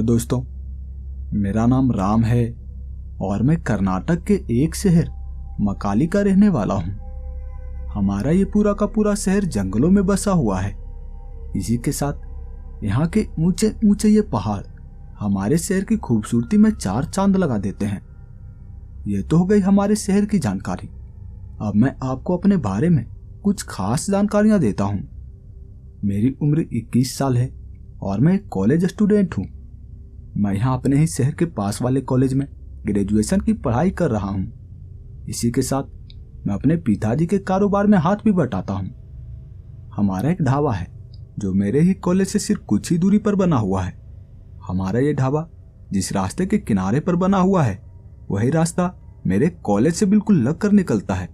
दोस्तों, मेरा नाम राम है और मैं कर्नाटक के एक शहर मकाली का रहने वाला हूँ। हमारा ये पूरा का पूरा शहर जंगलों में बसा हुआ है। इसी के साथ यहाँ के ऊंचे ऊंचे ये पहाड़ हमारे शहर की खूबसूरती में चार चांद लगा देते हैं। ये तो हो गई हमारे शहर की जानकारी। अब मैं आपको अपने बारे में कुछ खास जानकारियाँ देता हूँ। मेरी उम्र 21 साल है और मैं एक कॉलेज स्टूडेंट हूँ। मैं यहाँ अपने ही शहर के पास वाले कॉलेज में ग्रेजुएशन की पढ़ाई कर रहा हूँ। इसी के साथ मैं अपने पिताजी के कारोबार में हाथ भी बटाता हूँ। हमारा एक ढाबा है जो मेरे ही कॉलेज से सिर्फ कुछ ही दूरी पर बना हुआ है। हमारा ये ढाबा जिस रास्ते के किनारे पर बना हुआ है वही रास्ता मेरे कॉलेज से बिल्कुल लग कर निकलता है।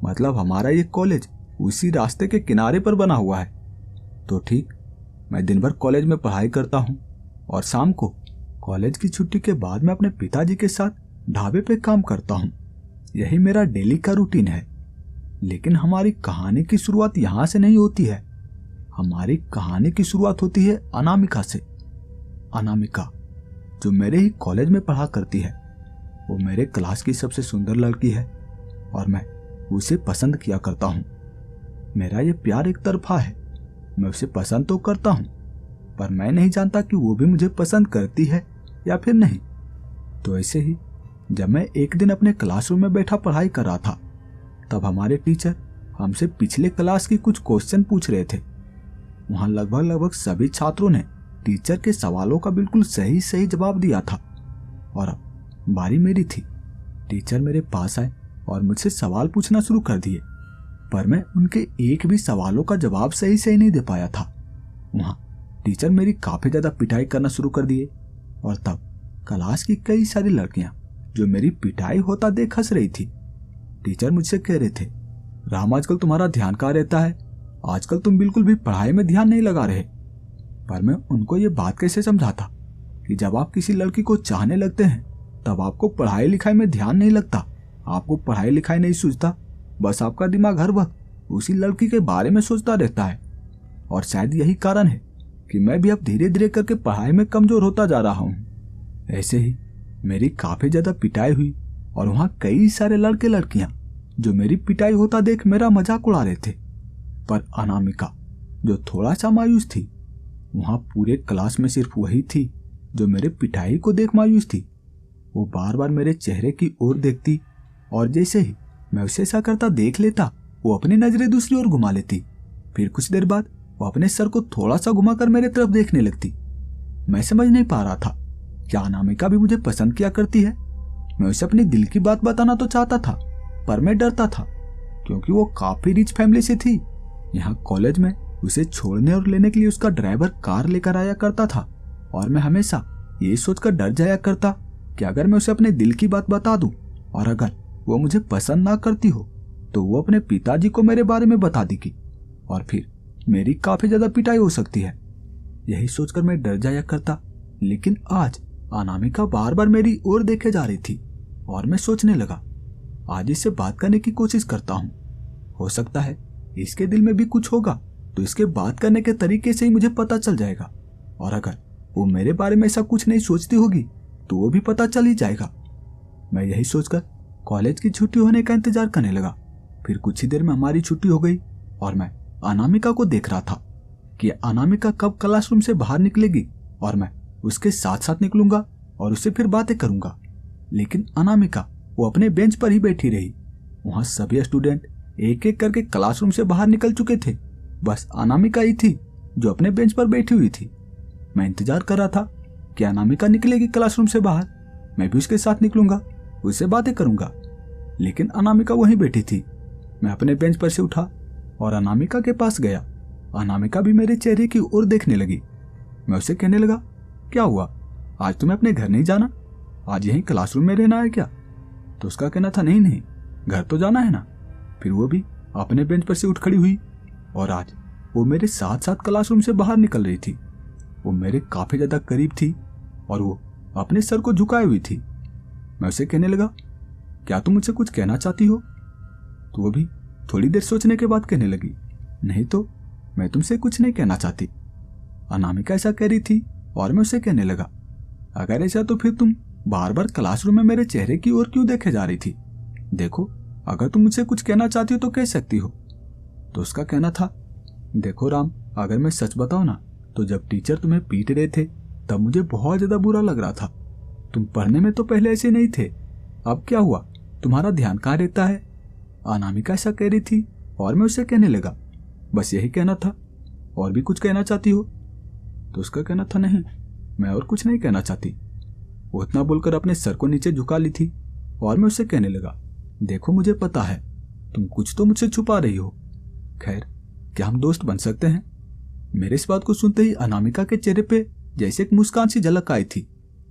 मतलब हमारा ये कॉलेज उसी रास्ते के किनारे पर बना हुआ है। तो ठीक, मैं दिन भर कॉलेज में पढ़ाई करता हूँ और शाम को कॉलेज की छुट्टी के बाद मैं अपने पिताजी के साथ ढाबे पे काम करता हूँ। यही मेरा डेली का रूटीन है। लेकिन हमारी कहानी की शुरुआत यहाँ से नहीं होती है। हमारी कहानी की शुरुआत होती है अनामिका से। अनामिका जो मेरे ही कॉलेज में पढ़ा करती है, वो मेरे क्लास की सबसे सुंदर लड़की है और मैं उसे पसंद किया करता हूँ। मेरा ये प्यार एक तरफा है। मैं उसे पसंद तो करता हूँ पर मैं नहीं जानता कि वो भी मुझे पसंद करती है या फिर नहीं। तो ऐसे ही जब मैं एक दिन अपने क्लासरूम में बैठा पढ़ाई कर रहा था, तब हमारे टीचर हमसे पिछले क्लास की कुछ क्वेश्चन पूछ रहे थे। वहाँ लगभग सभी छात्रों ने टीचर के सवालों का बिल्कुल सही सही जवाब दिया था और अब बारी मेरी थी। टीचर मेरे पास आए और मुझसे सवाल पूछना शुरू कर दिए, पर मैं उनके एक भी सवालों का जवाब सही सही नहीं दे पाया था। वहाँ टीचर मेरी काफी ज्यादा पिटाई करना शुरू कर दिए और तब क्लास की कई सारी लड़कियां जो मेरी पिटाई होता देख हंस रही थी। टीचर मुझसे कह रहे थे, राम आजकल तुम्हारा ध्यान कहाँ रहता है? आजकल तुम बिल्कुल भी पढ़ाई में ध्यान नहीं लगा रहे। पर मैं उनको ये बात कैसे समझाता कि जब आप किसी लड़की को चाहने लगते हैं तब आपको पढ़ाई लिखाई में ध्यान नहीं लगता। आपको पढ़ाई लिखाई नहीं सूझता, बस आपका दिमाग हर वक्त उसी लड़की के बारे में सोचता रहता है। और शायद यही कारण है कि मैं भी अब धीरे धीरे करके पढ़ाई में कमजोर होता जा रहा हूँ। ऐसे ही मेरी काफी ज्यादा पिटाई हुई और वहाँ कई सारे लड़के लड़कियां जो मेरी पिटाई होता देख मेरा मजाक उड़ा रहे थे। पर अनामिका जो थोड़ा सा मायूस थी, वहाँ पूरे क्लास में सिर्फ वही थी जो मेरे पिटाई को देख मायूस थी। वो बार बार मेरे चेहरे की ओर देखती और जैसे ही मैं उसे ऐसा करता देख लेता, वो अपनी नजरें दूसरी ओर घुमा लेती। फिर कुछ देर बाद वो अपने सर को थोड़ा सा घुमाकर मेरे तरफ देखने लगती। मैं समझ नहीं पा रहा था क्या अनामिका भी मुझे पसंद किया करती है। मैं उसे अपने दिल की बात बताना तो चाहता था, पर मैं डरता था क्योंकि वो काफी रिच फैमिली से थी। यहाँ कॉलेज में उसे छोड़ने और लेने के लिए उसका ड्राइवर कार लेकर आया करता था और मैं हमेशा ये सोचकर डर जाया करता कि अगर मैं उसे अपने दिल की बात बता दूं और अगर वो मुझे पसंद ना करती हो तो वो अपने पिताजी को मेरे बारे में बता देगी और फिर मेरी काफी ज्यादा पिटाई हो सकती है। यही सोचकर मैं डर जाया करता। लेकिन आज अनामिका बार बार मेरी ओर देखे जा रही थी और मैं सोचने लगा, आज इससे बात करने की कोशिश करता हूँ। हो सकता है इसके दिल में भी कुछ होगा तो इसके बात करने के तरीके से ही मुझे पता चल जाएगा। और अगर वो मेरे बारे में ऐसा कुछ नहीं सोचती होगी तो वो भी पता चल ही जाएगा। मैं यही सोचकर कॉलेज की छुट्टी होने का इंतजार करने लगा। फिर कुछ ही देर में हमारी छुट्टी हो गई और मैं अनामिका को देख रहा था कि अनामिका कब क्लासरूम से बाहर निकलेगी और मैं उसके साथ साथ निकलूंगा और उससे फिर बातें करूंगा। लेकिन अनामिका वो अपने बेंच पर ही बैठी रही। वहां सभी स्टूडेंट एक एक करके क्लासरूम से बाहर निकल चुके थे, बस अनामिका ही थी जो अपने बेंच पर बैठी हुई थी। मैं इंतजार कर रहा था कि अनामिका निकलेगी क्लासरूम से बाहर, मैं भी उसके साथ निकलूंगा, उससे बातें करूंगा। लेकिन अनामिका वहीं बैठी थी। मैं अपने बेंच पर से उठा और अनामिका के पास गया। अनामिका भी मेरे चेहरे की ओर देखने लगी। मैं उसे कहने लगा, क्या हुआ, आज तुम्हें अपने घर नहीं जाना? आज यहीं क्लासरूम में रहना है क्या? तो उसका कहना था, नहीं, घर तो जाना है ना। फिर वो भी अपने बेंच पर से उठ खड़ी हुई और आज वो मेरे साथ साथ क्लासरूम से बाहर निकल रही थी। वो मेरे काफी ज्यादा करीब थी और वो अपने सर को झुकाए हुई थी। मैं उसे कहने लगा, क्या तुम मुझसे कुछ कहना चाहती हो? तो वो भी थोड़ी देर सोचने के बाद कहने लगी, नहीं तो मैं तुमसे कुछ नहीं कहना चाहती। अनामिका ऐसा कह रही थी और मैं उसे कहने लगा, अगर ऐसा तो फिर तुम बार बार क्लासरूम में मेरे चेहरे की ओर क्यों देखे जा रही थी? देखो, अगर तुम मुझसे कुछ कहना चाहती हो तो कह सकती हो। तो उसका कहना था, देखो राम, अगर मैं सच बताऊं ना तो जब टीचर तुम्हें पीट रहे थे तब मुझे बहुत ज्यादा बुरा लग रहा था। तुम पढ़ने में तो पहले ऐसे नहीं थे, अब क्या हुआ? तुम्हारा ध्यान कहाँ रहता है? अनामिका ऐसा कह रही थी और मैं उससे कहने लगा, बस यही कहना था, और भी कुछ कहना चाहती हो? तो उसका कहना था, नहीं, मैं और कुछ नहीं कहना चाहती। वो इतना बोलकर अपने सर को नीचे झुका ली थी और मैं उससे कहने लगा, देखो मुझे पता है तुम कुछ तो मुझसे छुपा रही हो। खैर, क्या हम दोस्त बन सकते हैं? मेरे इस बात को सुनते ही अनामिका के चेहरे पे जैसे एक मुस्कान सी झलक आई थी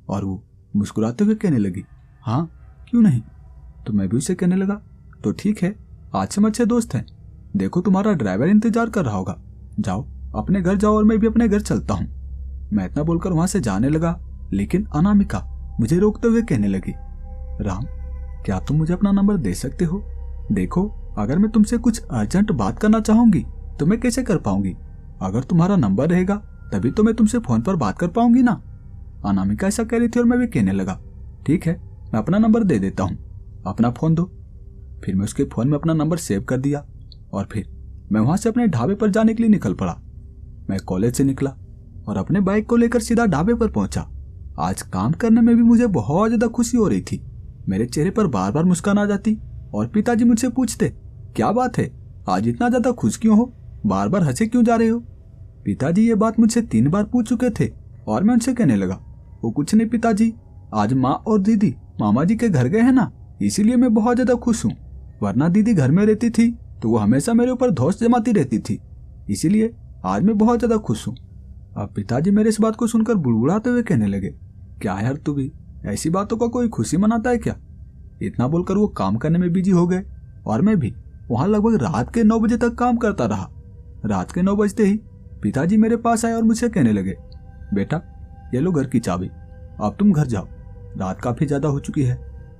और वो मुस्कुराते हुए कहने लगी, हाँ क्यों नहीं। तो मैं भी उसे कहने लगा, तो ठीक है, आज से हम अच्छे दोस्त हैं। देखो तुम्हारा ड्राइवर इंतजार कर रहा होगा, जाओ अपने घर जाओ और मैं भी अपने घर चलता हूँ। मैं इतना बोलकर वहां से जाने लगा, लेकिन अनामिका मुझे रोकते हुए कहने लगी, राम, क्या तुम मुझे अपना नंबर दे सकते हो? देखो, अगर मैं तुमसे कुछ अर्जेंट बात करना चाहूंगी तो मैं कैसे कर पाऊंगी? अगर तुम्हारा नंबर रहेगा तभी तो मैं तुमसे फोन पर बात कर पाऊंगी ना। अनामिका ऐसा कह रही थी और मैं भी कहने लगा, ठीक है, मैं अपना नंबर दे देता हूँ, अपना फोन दो। फिर मैं उसके फोन में अपना नंबर सेव कर दिया और फिर मैं वहां से अपने ढाबे पर जाने के लिए निकल पड़ा। मैं कॉलेज से निकला और अपने बाइक को लेकर सीधा ढाबे पर पहुंचा। आज काम करने में भी मुझे बहुत ज्यादा खुशी हो रही थी। मेरे चेहरे पर बार बार मुस्कान आ जाती और पिताजी मुझसे पूछते, क्या बात है, आज इतना ज्यादा खुश क्यों हो, बार बार हंसे क्यों जा रहे हो? पिताजी ये बात मुझसे 3 बार पूछ चुके थे और मैं उनसे कहने लगा, वो कुछ नहीं पिताजी, आज माँ और दीदी मामा जी के घर गए हैं ना, इसीलिए मैं बहुत ज्यादा खुश हूँ। वरना दीदी घर में रहती थी तो वो हमेशा मेरे ऊपर धौंस जमाती रहती थी, इसीलिए आज मैं बहुत ज्यादा खुश हूँ। अब पिताजी मेरे इस बात को सुनकर बुड़बुड़ाते हुए कहने लगे, क्या यार, तू भी ऐसी बातों का कोई खुशी मनाता है क्या? इतना बोलकर वो काम करने में बिजी हो गए और मैं भी वहां लगभग रात के 9 बजे तक काम करता रहा। रात के 9 बजते ही पिताजी मेरे पास आए और मुझसे कहने लगे, बेटा ये लो घर की चाबी, अब तुम घर जाओ, रात काफी ज्यादा हो चुकी है,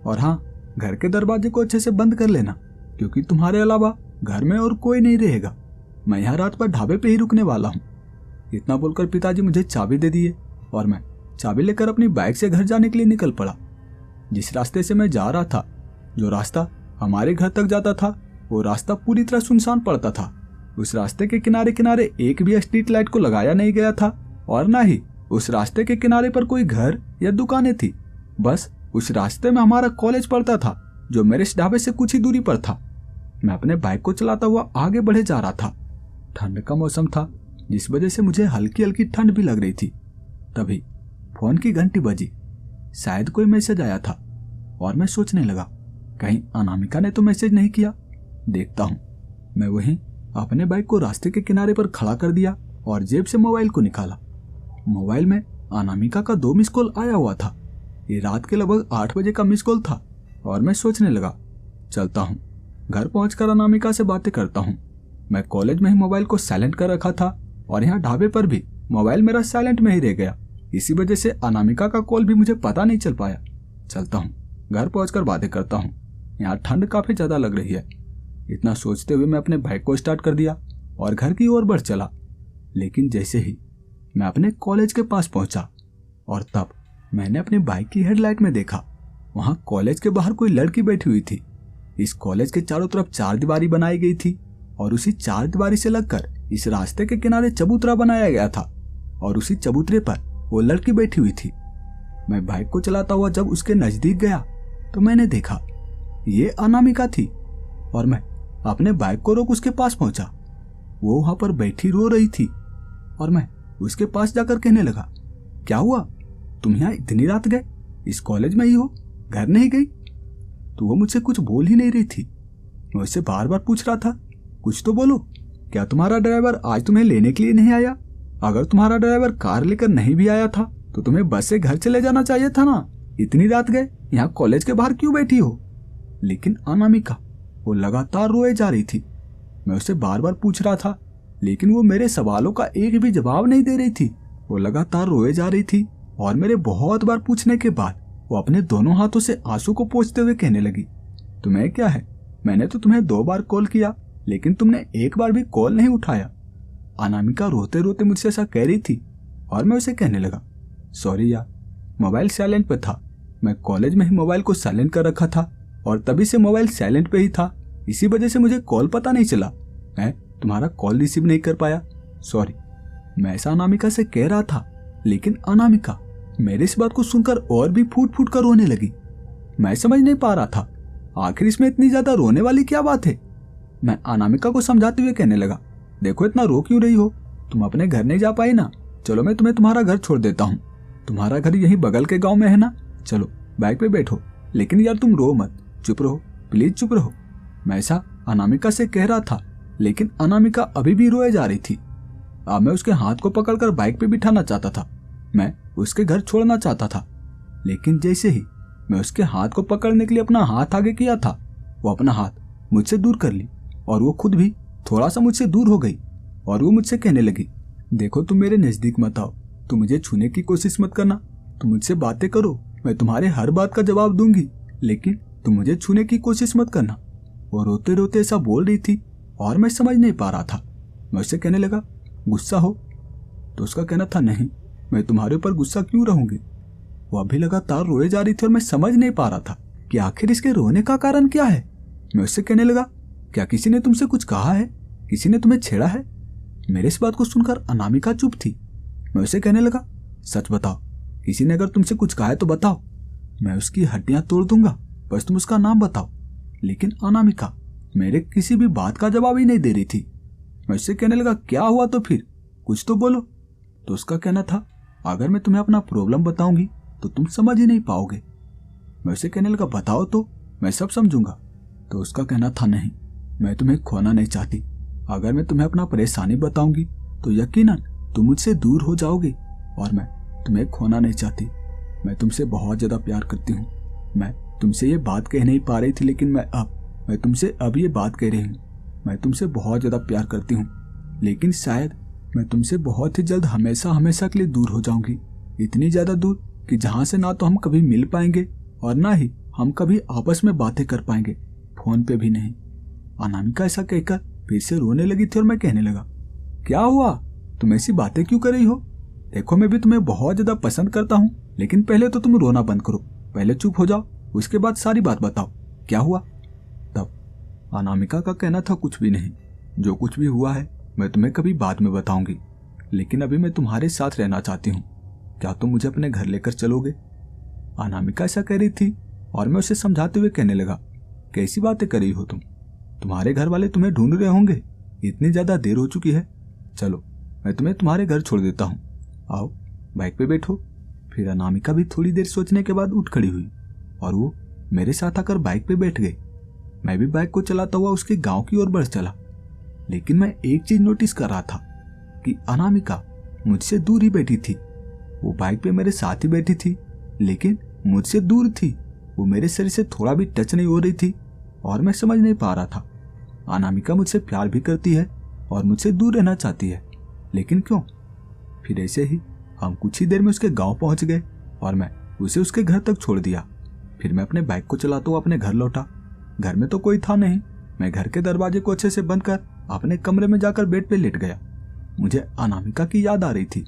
और हाँ, घर के दरवाजे को अच्छे से बंद कर लेना, क्योंकि तुम्हारे अलावा घर में और कोई नहीं रहेगा। मैं यहाँ रात पर ढाबे पे ही रुकने वाला हूँ। इतना बोलकर पिताजी मुझे चाबी दे दिए और मैं चाबी लेकर अपनी बाइक से घर जाने के लिए निकल पड़ा। जिस रास्ते से मैं जा रहा था, जो रास्ता हमारे घर तक जाता था, वो रास्ता पूरी तरह सुनसान पड़ता था। उस रास्ते के किनारे किनारे एक भी स्ट्रीट लाइट को लगाया नहीं गया था और ना ही उस रास्ते के किनारे पर कोई घर या दुकानें थी। बस उस रास्ते में हमारा कॉलेज पड़ता था, जो मेरे इस ढाबे से कुछ ही दूरी पर था। मैं अपने बाइक को चलाता हुआ आगे बढ़े जा रहा था। ठंड का मौसम था, जिस वजह से मुझे हल्की हल्की ठंड भी लग रही थी। तभी फोन की घंटी बजी, शायद कोई मैसेज आया था और मैं सोचने लगा, कहीं अनामिका ने तो मैसेज नहीं किया। देखता हूँ, मैं वहीं अपने बाइक को रास्ते के किनारे पर खड़ा कर दिया और जेब से मोबाइल को निकाला। मोबाइल में अनामिका का 2 मिस कॉल आया हुआ था। ये रात के लगभग 8 बजे का मिस कॉल था और मैं सोचने लगा, चलता हूँ, घर पहुंचकर अनामिका से बातें करता हूँ। मैं कॉलेज में ही मोबाइल को साइलेंट कर रखा था और यहाँ ढाबे पर भी मोबाइल मेरा साइलेंट में ही रह गया। इसी वजह से अनामिका का कॉल भी मुझे पता नहीं चल पाया। चलता हूँ, घर पहुंचकर बातें करता हूँ, यहाँ ठंड काफी ज्यादा लग रही है। इतना सोचते हुए मैं अपने बाइक को स्टार्ट कर दिया और घर की ओर बढ़ चला। लेकिन जैसे ही मैं अपने कॉलेज के पास पहुंचा और तब मैंने अपनी बाइक की हेडलाइट में देखा, वहां कॉलेज के बाहर कोई लड़की बैठी हुई थी। इस कॉलेज के चारों तरफ 4 दीवारी बनाई गई थी और उसी 4 दीवारी से लगकर इस रास्ते के किनारे चबूतरा बनाया गया था और उसी चबूतरे पर वो लड़की बैठी हुई थी। मैं बाइक को चलाता हुआ जब उसके नजदीक गया तो मैंने देखा ये अनामिका थी और मैं अपने बाइक को रोक उसके पास पहुंचा। वो वहां पर बैठी रो रही थी और मैं उसके पास जाकर कहने लगा, क्या हुआ, तुम यहाँ इतनी रात गए, इस कॉलेज में ही हो, घर नहीं गई? तो वो मुझसे कुछ बोल ही नहीं रही थी। मैं उससे बार बार पूछ रहा था, कुछ तो बोलो, क्या तुम्हारा ड्राइवर आज तुम्हें लेने के लिए नहीं आया? अगर तुम्हारा ड्राइवर कार लेकर नहीं भी आया था तो तुम्हें बस से घर चले जाना चाहिए था ना, इतनी रात गए यहाँ कॉलेज के बाहर क्यों बैठी हो? लेकिन अनामिका वो लगातार रोए जा रही थी। मैं उसे बार बार पूछ रहा था, लेकिन वो मेरे सवालों का एक भी जवाब नहीं दे रही थी। वो लगातार रोए जा रही थी और मेरे बहुत बार पूछने के बाद वो अपने दोनों हाथों से आंसू को पोंछते हुए कहने लगी, तुम्हें क्या है, मैंने तो तुम्हें 2 बार कॉल किया लेकिन तुमने 1 बार भी कॉल नहीं उठाया। अनामिका रोते रोते मुझसे ऐसा कह रही थी और मैं उसे कहने लगा, सॉरी यार, मोबाइल साइलेंट पे था। मैं कॉलेज में ही मोबाइल को साइलेंट कर रखा था और तभी से मोबाइल साइलेंट पे ही था। इसी वजह से मुझे कॉल पता नहीं चला। मैं तुम्हारा कॉल रिसीव नहीं कर पाया, सॉरी। मैं ऐसा अनामिका से कह रहा था, लेकिन अनामिका मेरे इस बात को सुनकर और भी फूट फूट कर रोने लगी। मैं समझ नहीं पा रहा था आखिर इसमें इतनी ज्यादा रोने वाली क्या बात है। मैं अनामिका को समझाते हुए कहने लगा, देखो इतना रो क्यों रही हो, तुम अपने घर नहीं जा पाई ना, चलो मैं तुम्हें तुम्हारा घर छोड़ देता हूँ। तुम्हारा घर यही बगल के गांव में है ना, चलो बाइक पे बैठो। लेकिन यार तुम रो मत, चुप रहो, प्लीज चुप रहो। मैं ऐसा अनामिका से कह रहा था, लेकिन अनामिका अभी भी रोए जा रही थी। अब मैं उसके हाथ को पकड़कर बाइक पे बिठाना चाहता था। मैं उसके घर छोड़ना चाहता था, लेकिन जैसे ही मैं उसके हाथ को पकड़ने के लिए अपना हाथ आगे किया था, वो अपना हाथ मुझसे दूर कर ली और वो खुद भी थोड़ा सा मुझसे दूर हो गई। और वो मुझसे कहने लगी, देखो तुम मेरे नजदीक मत आओ, तुम मुझे छूने की कोशिश मत करना, तुम मुझसे बातें करो, मैं तुम्हारे हर बात का जवाब दूंगी, लेकिन तुम मुझे छूने की कोशिश मत करना। वो रोते रोते ऐसा बोल रही थी और मैं समझ नहीं पा रहा था। मैं उससे कहने लगा, गुस्सा हो? तो उसका कहना था, नहीं, मैं तुम्हारे ऊपर गुस्सा क्यों रहूंगी। वो अभी लगातार रोए जा रही थी और मैं समझ नहीं पा रहा था कि आखिर इसके रोने का कारण क्या है। मैं उससे कहने लगा, क्या किसी ने तुमसे कुछ कहा है, किसी ने तुम्हें छेड़ा है? मेरे इस बात को सुनकर अनामिका चुप थी। मैं उसे कहने लगा, सच बताओ, किसी ने अगर तुमसे कुछ कहा है तो बताओ, मैं उसकी हड्डियां तोड़ दूंगा, बस तुम उसका नाम बताओ। लेकिन अनामिका मेरे किसी भी बात का जवाब ही नहीं दे रही थी। मैं उससे कहने लगा, क्या हुआ तो फिर, कुछ तो बोलो। तो उसका कहना था, अगर मैं तुम्हें अपना प्रॉब्लम बताऊंगी तो तुम समझ ही नहीं पाओगे। मैं उसे कहने लगा, बताओ तो, मैं सब समझूंगा। तो उसका कहना था, नहीं, मैं तुम्हें खोना नहीं चाहती, अगर मैं तुम्हें अपना परेशानी बताऊंगी तो यकीनन तुम मुझसे दूर हो जाओगे, और मैं तुम्हें खोना नहीं चाहती। मैं तुमसे बहुत ज्यादा प्यार करती हूँ। मैं तुमसे ये बात कह नहीं पा रही थी, लेकिन मैं तुमसे अब ये बात कह रही हूँ। मैं तुमसे बहुत ज्यादा प्यार करती हूँ, लेकिन शायद मैं तुमसे बहुत ही जल्द हमेशा हमेशा के लिए दूर हो जाऊंगी। इतनी ज्यादा दूर कि जहां से ना तो हम कभी मिल पाएंगे और ना ही हम कभी आपस में बातें कर पाएंगे, फोन पे भी नहीं। अनामिका ऐसा कहकर फिर से रोने लगी थी और मैं कहने लगा, क्या हुआ, तुम ऐसी बातें क्यों कर रही हो? देखो मैं भी तुम्हें बहुत ज्यादा पसंद करता हूँ, लेकिन पहले तो तुम रोना बंद करो, पहले चुप हो जाओ, उसके बाद सारी बात बताओ, क्या हुआ? तब अनामिका का कहना था, कुछ भी नहीं, जो कुछ भी हुआ है मैं तुम्हें कभी बाद में बताऊंगी, लेकिन अभी मैं तुम्हारे साथ रहना चाहती हूँ, क्या तुम मुझे अपने घर लेकर चलोगे? अनामिका ऐसा कह रही थी और मैं उसे समझाते हुए कहने लगा, कैसी बातें कर रही हो तुम, तुम्हारे घर वाले तुम्हें ढूंढ रहे होंगे, इतनी ज्यादा देर हो चुकी है, चलो मैं तुम्हें तुम्हारे घर छोड़ देता हूँ, आओ बाइक पे बैठो। फिर अनामिका भी थोड़ी देर सोचने के बाद उठ खड़ी हुई और वो मेरे साथ आकर बाइक पे बैठ गई। मैं भी बाइक को चलाता हुआ उसके गांव की ओर बढ़ चला, लेकिन मैं एक चीज नोटिस कर रहा था कि अनामिका मुझसे दूर ही बैठी थी। वो बाइक पे मेरे साथ ही बैठी थी, लेकिन मुझसे दूर थी। वो मेरे शरीर से थोड़ा भी टच नहीं हो रही थी और मैं समझ नहीं पा रहा था, अनामिका मुझसे प्यार भी करती है और मुझसे दूर रहना चाहती है, लेकिन क्यों? फिर ऐसे ही हम कुछ ही देर में उसके गांव पहुंच गए और मैं उसे उसके घर तक छोड़ दिया। फिर मैं अपने बाइक को चलाता हुआ अपने घर लौटा। घर में तो कोई था नहीं। मैं घर के दरवाजे को अच्छे से बंद कर अपने कमरे में जाकर बेड पे लेट गया। मुझे अनामिका की याद आ रही थी।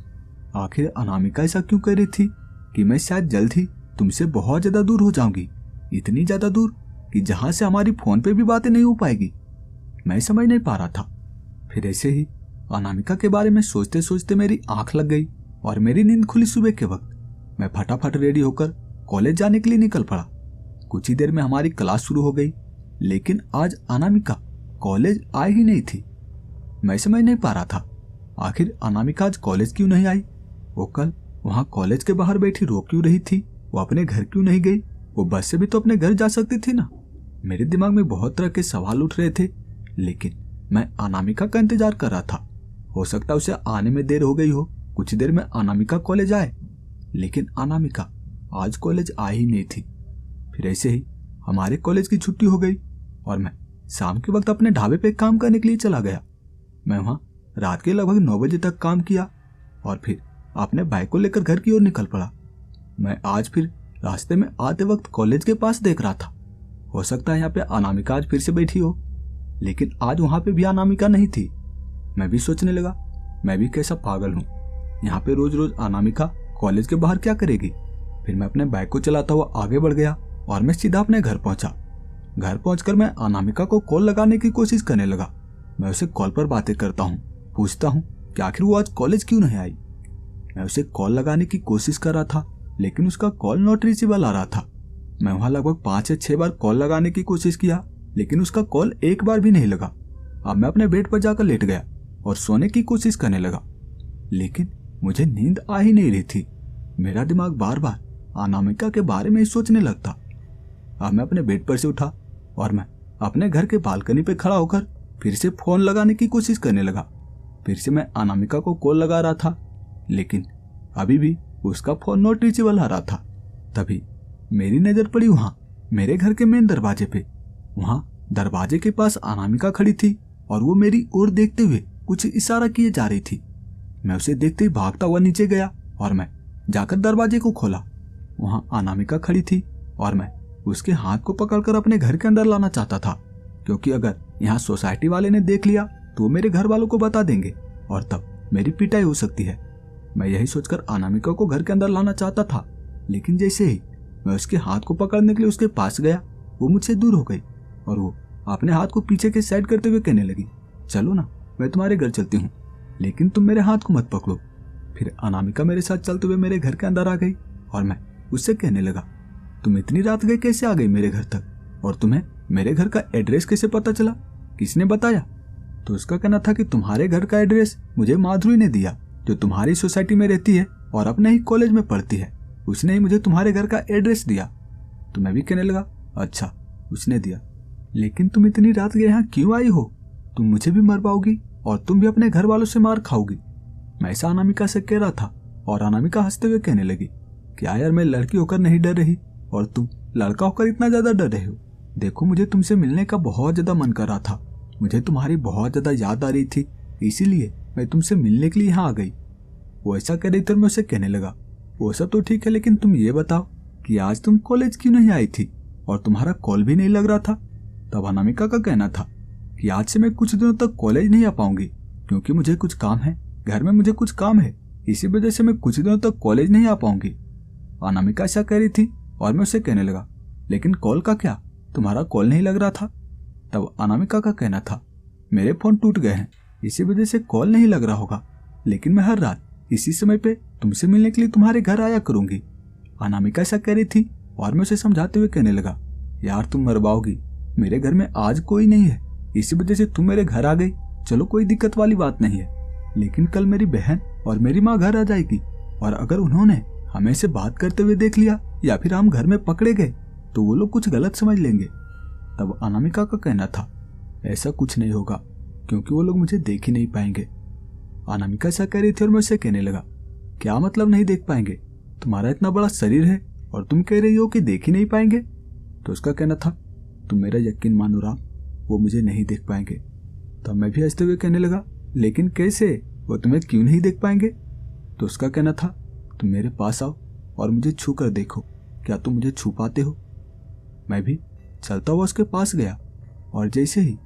आखिर अनामिका ऐसा क्यों कह रही थी कि मैं शायद जल्द ही तुमसे बहुत ज्यादा दूर हो जाऊंगी, इतनी ज्यादा दूर कि जहां से हमारी फोन पे भी बातें नहीं हो पाएगी। मैं समझ नहीं पा रहा था। फिर ऐसे ही अनामिका के बारे में सोचते सोचते मेरी आंख लग गई और मेरी नींद खुली। सुबह के वक्त मैं फटाफट रेडी होकर कॉलेज जाने के लिए निकल पड़ा। कुछ ही देर में हमारी क्लास शुरू हो गई, लेकिन आज अनामिका कॉलेज आई ही नहीं थी। मैं समझ नहीं पा रहा था आखिर अनामिका आज कॉलेज क्यों नहीं आई। वो कल वहां कॉलेज के बाहर बैठी रो क्यों रही थी? वो अपने घर क्यों नहीं गई? वो बस से भी तो अपने घर जा सकती थी ना। मेरे दिमाग में बहुत तरह के सवाल उठ रहे थे, लेकिन मैं अनामिका का इंतजार कर रहा था। हो सकता उसे आने में देर हो गई हो, कुछ देर में अनामिका कॉलेज आए, लेकिन अनामिका आज कॉलेज आई ही नहीं थी। फिर ऐसे ही हमारे कॉलेज की छुट्टी हो गई और मैं शाम के वक्त अपने ढाबे पे काम करने के लिए चला गया। मैं वहां रात के लगभग 9 बजे तक काम किया और फिर अपने बाइक को लेकर घर की ओर निकल पड़ा। मैं आज फिर रास्ते में आते वक्त कॉलेज के पास देख रहा था, हो सकता है यहाँ पे अनामिका आज फिर से बैठी हो, लेकिन आज वहां पे भी अनामिका नहीं थी। मैं भी सोचने लगा, मैं भी कैसा पागल हूँ, यहाँ पे रोज रोज अनामिका कॉलेज के बाहर क्या करेगी? फिर मैं अपने बाइक को चलाता हुआ आगे बढ़ गया और मैं सीधा अपने घर पहुंचा। घर पहुंचकर मैं अनामिका को कॉल लगाने की कोशिश करने लगा। मैं उसे कॉल पर बातें करता हूँ, पूछता हूँ कि आखिर वो आज कॉलेज क्यों नहीं आई। मैं उसे कॉल लगाने की कोशिश कर रहा था, लेकिन उसका कॉल नॉट रीचेबल आ रहा था। मैं वहां लगभग 5 या 6 बार कॉल लगाने की कोशिश किया, लेकिन उसका कॉल एक बार भी नहीं लगा। अब मैं अपने बेड पर जाकर लेट गया और सोने की कोशिश करने लगा, लेकिन मुझे नींद आ ही नहीं रही थी। मेरा दिमाग बार बार अनामिका के बारे में ही सोचने लगता। अब मैं अपने बेड पर से उठा और मैं अपने घर के बालकनी पे खड़ा होकर फिर से फोन लगाने की कोशिश करने लगा। फिर से मैं अनामिका को कॉल लगा रहा था, लेकिन अभी भी उसका फोन नॉट रीचेबल आ रहा था। तभी मेरी नजर पड़ी वहां मेरे घर के मेन दरवाजे पे। वहां दरवाजे के पास अनामिका खड़ी थी और वो मेरी ओर देखते हुए कुछ इशारा किए जा रही थी। मैं उसे देखते ही भागता हुआ नीचे गया और मैं जाकर दरवाजे को खोला। वहां अनामिका खड़ी थी और मैं उसके हाथ को पकड़कर अपने घर के अंदर लाना चाहता था, क्योंकि अगर यहाँ सोसाइटी वाले ने देख लिया तो मेरे घर वालों को बता देंगे और तब मेरी पिटाई हो सकती है। मैं यही सोचकर अनामिका को घर के अंदर लाना चाहता था, लेकिन जैसे ही मैं उसके हाथ को पकड़ने के लिए उसके पास गया, वो मुझसे दूर हो गई और वो अपने हाथ को पीछे के साइड करते हुए कहने लगी, चलो ना, मैं तुम्हारे घर चलती हूँ, लेकिन तुम मेरे हाथ को मत पकड़ो। फिर अनामिका मेरे साथ चलते हुए मेरे घर के अंदर आ गई और मैं उससे कहने लगा, तुम इतनी रात गए कैसे आ गई मेरे घर तक, और तुम्हें मेरे घर का एड्रेस कैसे पता चला, किसने बताया? तो उसका कहना था कि तुम्हारे घर का एड्रेस मुझे माधुरी ने दिया, जो तुम्हारी सोसाइटी में रहती है और अपने ही कॉलेज में पढ़ती है। उसने ही मुझे तुम्हारे घर का एड्रेस दिया। तो मैं भी कहने लगा, अच्छा उसने दिया, लेकिन तुम इतनी रात गए यहाँ क्यों आई हो? तुम मुझे भी मर पाओगी और तुम भी अपने घर वालों से मार खाओगी। मैं ऐसा अनामिका से कह रहा था और अनामिका हंसते हुए कहने लगी, क्या यार, मैं लड़की होकर नहीं डर रही और तुम लड़का होकर इतना ज्यादा डर रहे हो? देखो, मुझे तुमसे मिलने का बहुत ज्यादा मन कर रहा था, मुझे तुम्हारी बहुत ज्यादा याद आ रही थी, इसीलिए मैं तुमसे मिलने के लिए यहाँ आ गई। वो ऐसा कह रही थी और मैं उसे कहने लगा, वो सब तो ठीक है, लेकिन तुम ये बताओ कि आज तुम कॉलेज क्यों नहीं आई थी और तुम्हारा कॉल भी नहीं लग रहा था? तब अनामिका का कहना था कि आज से मैं कुछ दिनों तक कॉलेज नहीं आ पाऊंगी, क्योंकि मुझे कुछ काम है, घर में मुझे कुछ काम है, इसी वजह से मैं कुछ दिनों तक कॉलेज नहीं आ पाऊंगी। अनामिका ऐसा कह रही थी और मैं उसे कहने लगा, लेकिन कॉल का क्या, तुम्हारा कॉल नहीं लग रहा था? तब अनामिका का कहना था, मेरे फोन टूट गए हैं, इसी वजह से कॉल नहीं लग रहा होगा, लेकिन मैं हर रात इसी समय पे तुमसे मिलने के लिए तुम्हारे घर आया करूंगी। अनामिका ऐसा कह रही थी और मैं उसे समझाते हुए कहने लगा, यार तुम मरवाओगी, मेरे घर में आज कोई नहीं है, इसी वजह से तुम मेरे घर आ गई, चलो कोई दिक्कत वाली बात नहीं है, लेकिन कल मेरी बहन और मेरी माँ घर आ जाएगी और अगर उन्होंने हमें से बात करते हुए देख लिया या फिर हम घर में पकड़े गए तो वो लोग कुछ गलत समझ लेंगे। तब अनामिका का कहना था, ऐसा कुछ नहीं होगा, क्योंकि वो लोग मुझे देख ही नहीं पाएंगे। अनामिका ऐसा कह रही थी और मैं उसे कहने लगा, क्या मतलब नहीं देख पाएंगे? तुम्हारा इतना बड़ा शरीर है और तुम कह रही हो कि देख ही नहीं पाएंगे? तो उसका कहना था, तुम मेरा यकीन मानो राम, वो मुझे नहीं देख पाएंगे। तब मैं भी हंसते हुए कहने लगा, लेकिन कैसे, वो तुम्हें क्यों नहीं देख पाएंगे? तो उसका कहना था, तुम मेरे पास आओ और मुझे छू कर देखो, क्या तुम मुझे छू पाते हो? मैं भी चलता हुआ उसके पास गया और जैसे ही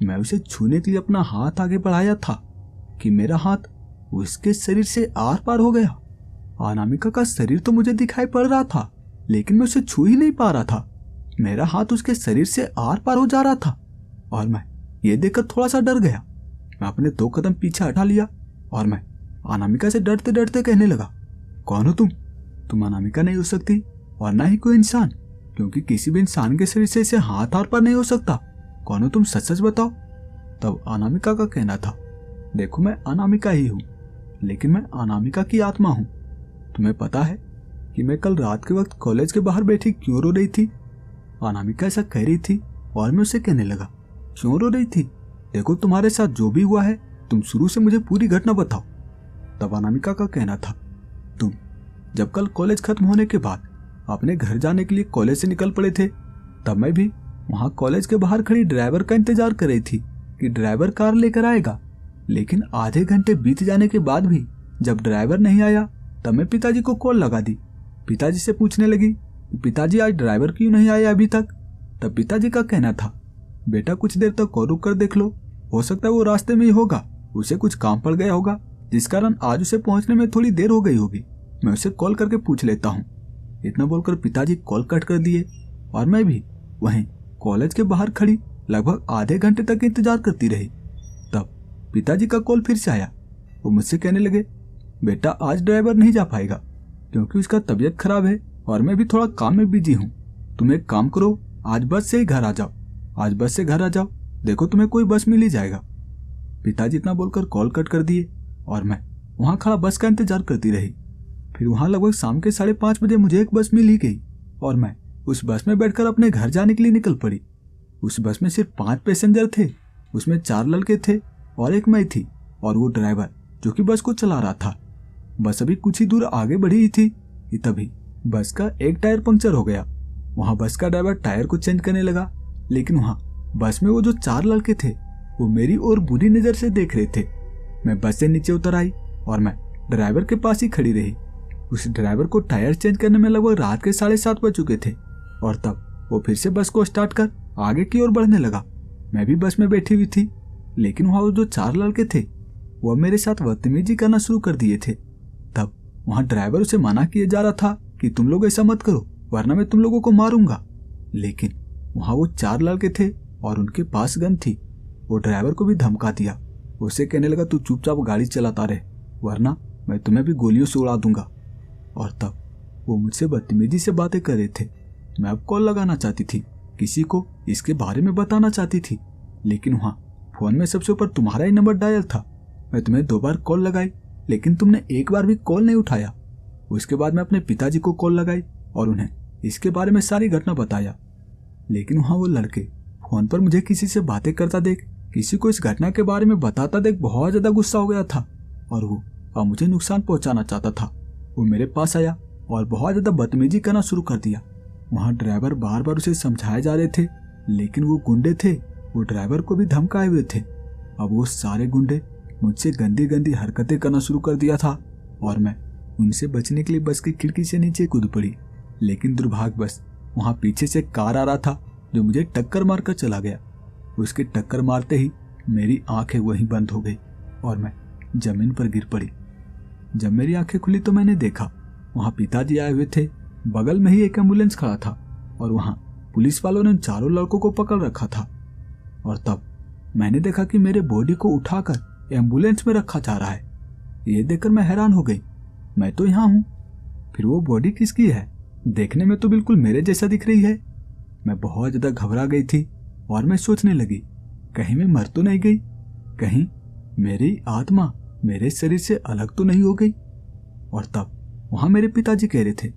मैं उसे छूने के लिए अपना हाथ आगे बढ़ाया था कि मेरा हाथ उसके शरीर से आर पार हो गया। अनामिका का शरीर तो मुझे दिखाई पड़ रहा था, लेकिन मैं उसे छू ही नहीं पा रहा था। मेरा हाथ उसके शरीर से आर पार हो जा रहा था और मैं ये देखकर थोड़ा सा डर गया। मैं अपने 2 कदम पीछे हटा लिया और मैं अनामिका से डरते डरते कहने लगा, कौन हो तुम? तुम अनामिका नहीं हो सकती और ना ही कोई इंसान, क्योंकि किसी भी इंसान के शरीर से इसे हाथ आर पार नहीं हो सकता। कौन हो तुम, सच सच बताओ। तब अनामिका का कहना था, देखो मैं अनामिका ही हूँ, लेकिन मैं अनामिका की आत्मा हूँ। तुम्हें पता है कि मैं कल रात के वक्त कॉलेज के बाहर बैठी क्यों रो रही थी? अनामिका ऐसा कह रही थी और मैं उसे कहने लगा, क्यों रो रही थी? देखो तुम्हारे साथ जो भी हुआ है, तुम शुरू से मुझे पूरी घटना बताओ। तब अनामिका का कहना था, तुम जब कल कॉलेज खत्म होने के बाद अपने घर जाने के लिए कॉलेज से निकल पड़े थे, तब मैं भी वहां कॉलेज के बाहर खड़ी ड्राइवर का इंतजार कर रही थी कि ड्राइवर कार लेकर आएगा, लेकिन आधे घंटे बीत जाने के बाद भी जब ड्राइवर नहीं आया तब मैं पिताजी को कॉल लगा दी। पिताजी से पूछने लगी कि पिताजी आज ड्राइवर क्यों नहीं आया अभी तक? तब पिताजी का कहना था, बेटा कुछ देर तक और रुक कर देख लो, हो सकता है वो रास्ते में ही होगा, उसे कुछ काम पड़ गया होगा जिस कारण आज उसे पहुंचने में थोड़ी देर हो गई होगी, मैं उसे कॉल करके पूछ लेता हूँ। इतना बोलकर पिताजी कॉल कट कर दिए और मैं भी वहीं कॉलेज के बाहर खड़ी लगभग आधे घंटे तक इंतजार करती रही। तब पिताजी का कॉल फिर से आया। वो मुझसे कहने लगे, बेटा आज ड्राइवर नहीं जा पाएगा क्योंकि उसका तबीयत खराब है और मैं भी थोड़ा काम में बिजी हूँ। तुम एक काम करो, आज बस से ही घर आ जाओ, आज बस से घर आ जाओ, देखो तुम्हें कोई बस मिल ही जाएगा। पिताजी इतना बोलकर कॉल कट कर दिए और मैं वहां खड़ा बस का इंतजार करती रही। फिर वहां लगभग शाम के 5:30 बजे मुझे एक बस मिल ही गई और मैं उस बस में बैठकर अपने घर जाने के लिए निकल पड़ी। उस बस में सिर्फ 5 पैसेंजर थे, उसमें 4 लड़के थे और एक मैं थी और वो ड्राइवर जो कि बस को चला रहा था। बस अभी कुछ ही दूर आगे बढ़ी ही थी कि तभी बस का एक टायर पंक्चर हो गया। वहां बस का ड्राइवर टायर को चेंज करने लगा, लेकिन वहां बस में वो जो 4 लड़के थे वो मेरी ओर बुरी नजर से देख रहे थे। मैं बस से नीचे उतर आई और मैं ड्राइवर के पास ही खड़ी रही। उस ड्राइवर को टायर चेंज करने में लगभग रात के 7:30 बज चुके थे और तब वो फिर से बस को स्टार्ट कर आगे की ओर बढ़ने लगा। मैं भी बस में बैठी हुई थी, लेकिन वहां वो जो 4 लड़के थे वो मेरे साथ बदतमीजी करना शुरू कर दिए थे। तब वहां ड्राइवर उसे मना किया जा रहा था कि तुम लोग ऐसा मत करो वरना मैं तुम लोगों को मारूंगा, लेकिन वहां वो 4 लड़के थे और उनके पास गन थी। वो ड्राइवर को भी धमका दिया, उसे कहने लगा तू चुपचाप गाड़ी चलाता रहे वरना मैं तुम्हें भी गोलियों से उड़ा दूंगा। और तब वो मुझसे बदतमीजी से बातें कर रहे थे। मैं अब कॉल लगाना चाहती थी, किसी को इसके बारे में बताना चाहती थी, लेकिन वहां फोन में सबसे ऊपर तुम्हारा ही नंबर डायल था। मैं तुम्हें 2 बार कॉल लगाई लेकिन तुमने एक बार भी कॉल नहीं उठाया। उसके बाद मैं अपने पिताजी को कॉल लगाई और उन्हें इसके बारे में सारी घटना बताया, लेकिन वहां वो लड़के फोन पर मुझे किसी से बातें करता देख, किसी को इस घटना के बारे में बताता देख बहुत ज्यादा गुस्सा हो गया था और वो अब मुझे नुकसान पहुंचाना चाहता था। वो मेरे पास आया और बहुत ज्यादा बदतमीजी करना शुरू कर दिया। वहां ड्राइवर बार बार उसे समझाए जा रहे थे, लेकिन वो गुंडे थे, वो ड्राइवर को भी धमकाए हुए थे। अब वो सारे गुंडे मुझसे गंदी गंदी हरकतें करना शुरू कर दिया था और मैं उनसे बचने के लिए बस की खिड़की से नीचे कूद पड़ी। लेकिन दुर्भाग्यवश वहां पीछे से कार आ रहा था जो मुझे टक्कर मारकर चला गया। उसके टक्कर मारते ही मेरी आंखें वहीं बंद हो गई और मैं जमीन पर गिर पड़ी। जब मेरी आंखें खुली तो मैंने देखा वहां पिताजी आए हुए थे, बगल में ही एक एम्बुलेंस खड़ा था और वहां पुलिस वालों ने उन 4 लड़कों को पकड़ रखा था। और तब मैंने देखा कि मेरे बॉडी को उठाकर एम्बुलेंस में रखा जा रहा है। ये देखकर मैं हैरान हो गई, मैं तो यहाँ हूँ, फिर वो बॉडी किसकी है? देखने में तो बिल्कुल मेरे जैसा दिख रही है। मैं बहुत ज्यादा घबरा गई थी और मैं सोचने लगी कहीं मैं मर तो नहीं गई, कहीं मेरी आत्मा मेरे शरीर से अलग तो नहीं हो गई। और तब वहां मेरे पिताजी कह रहे थे,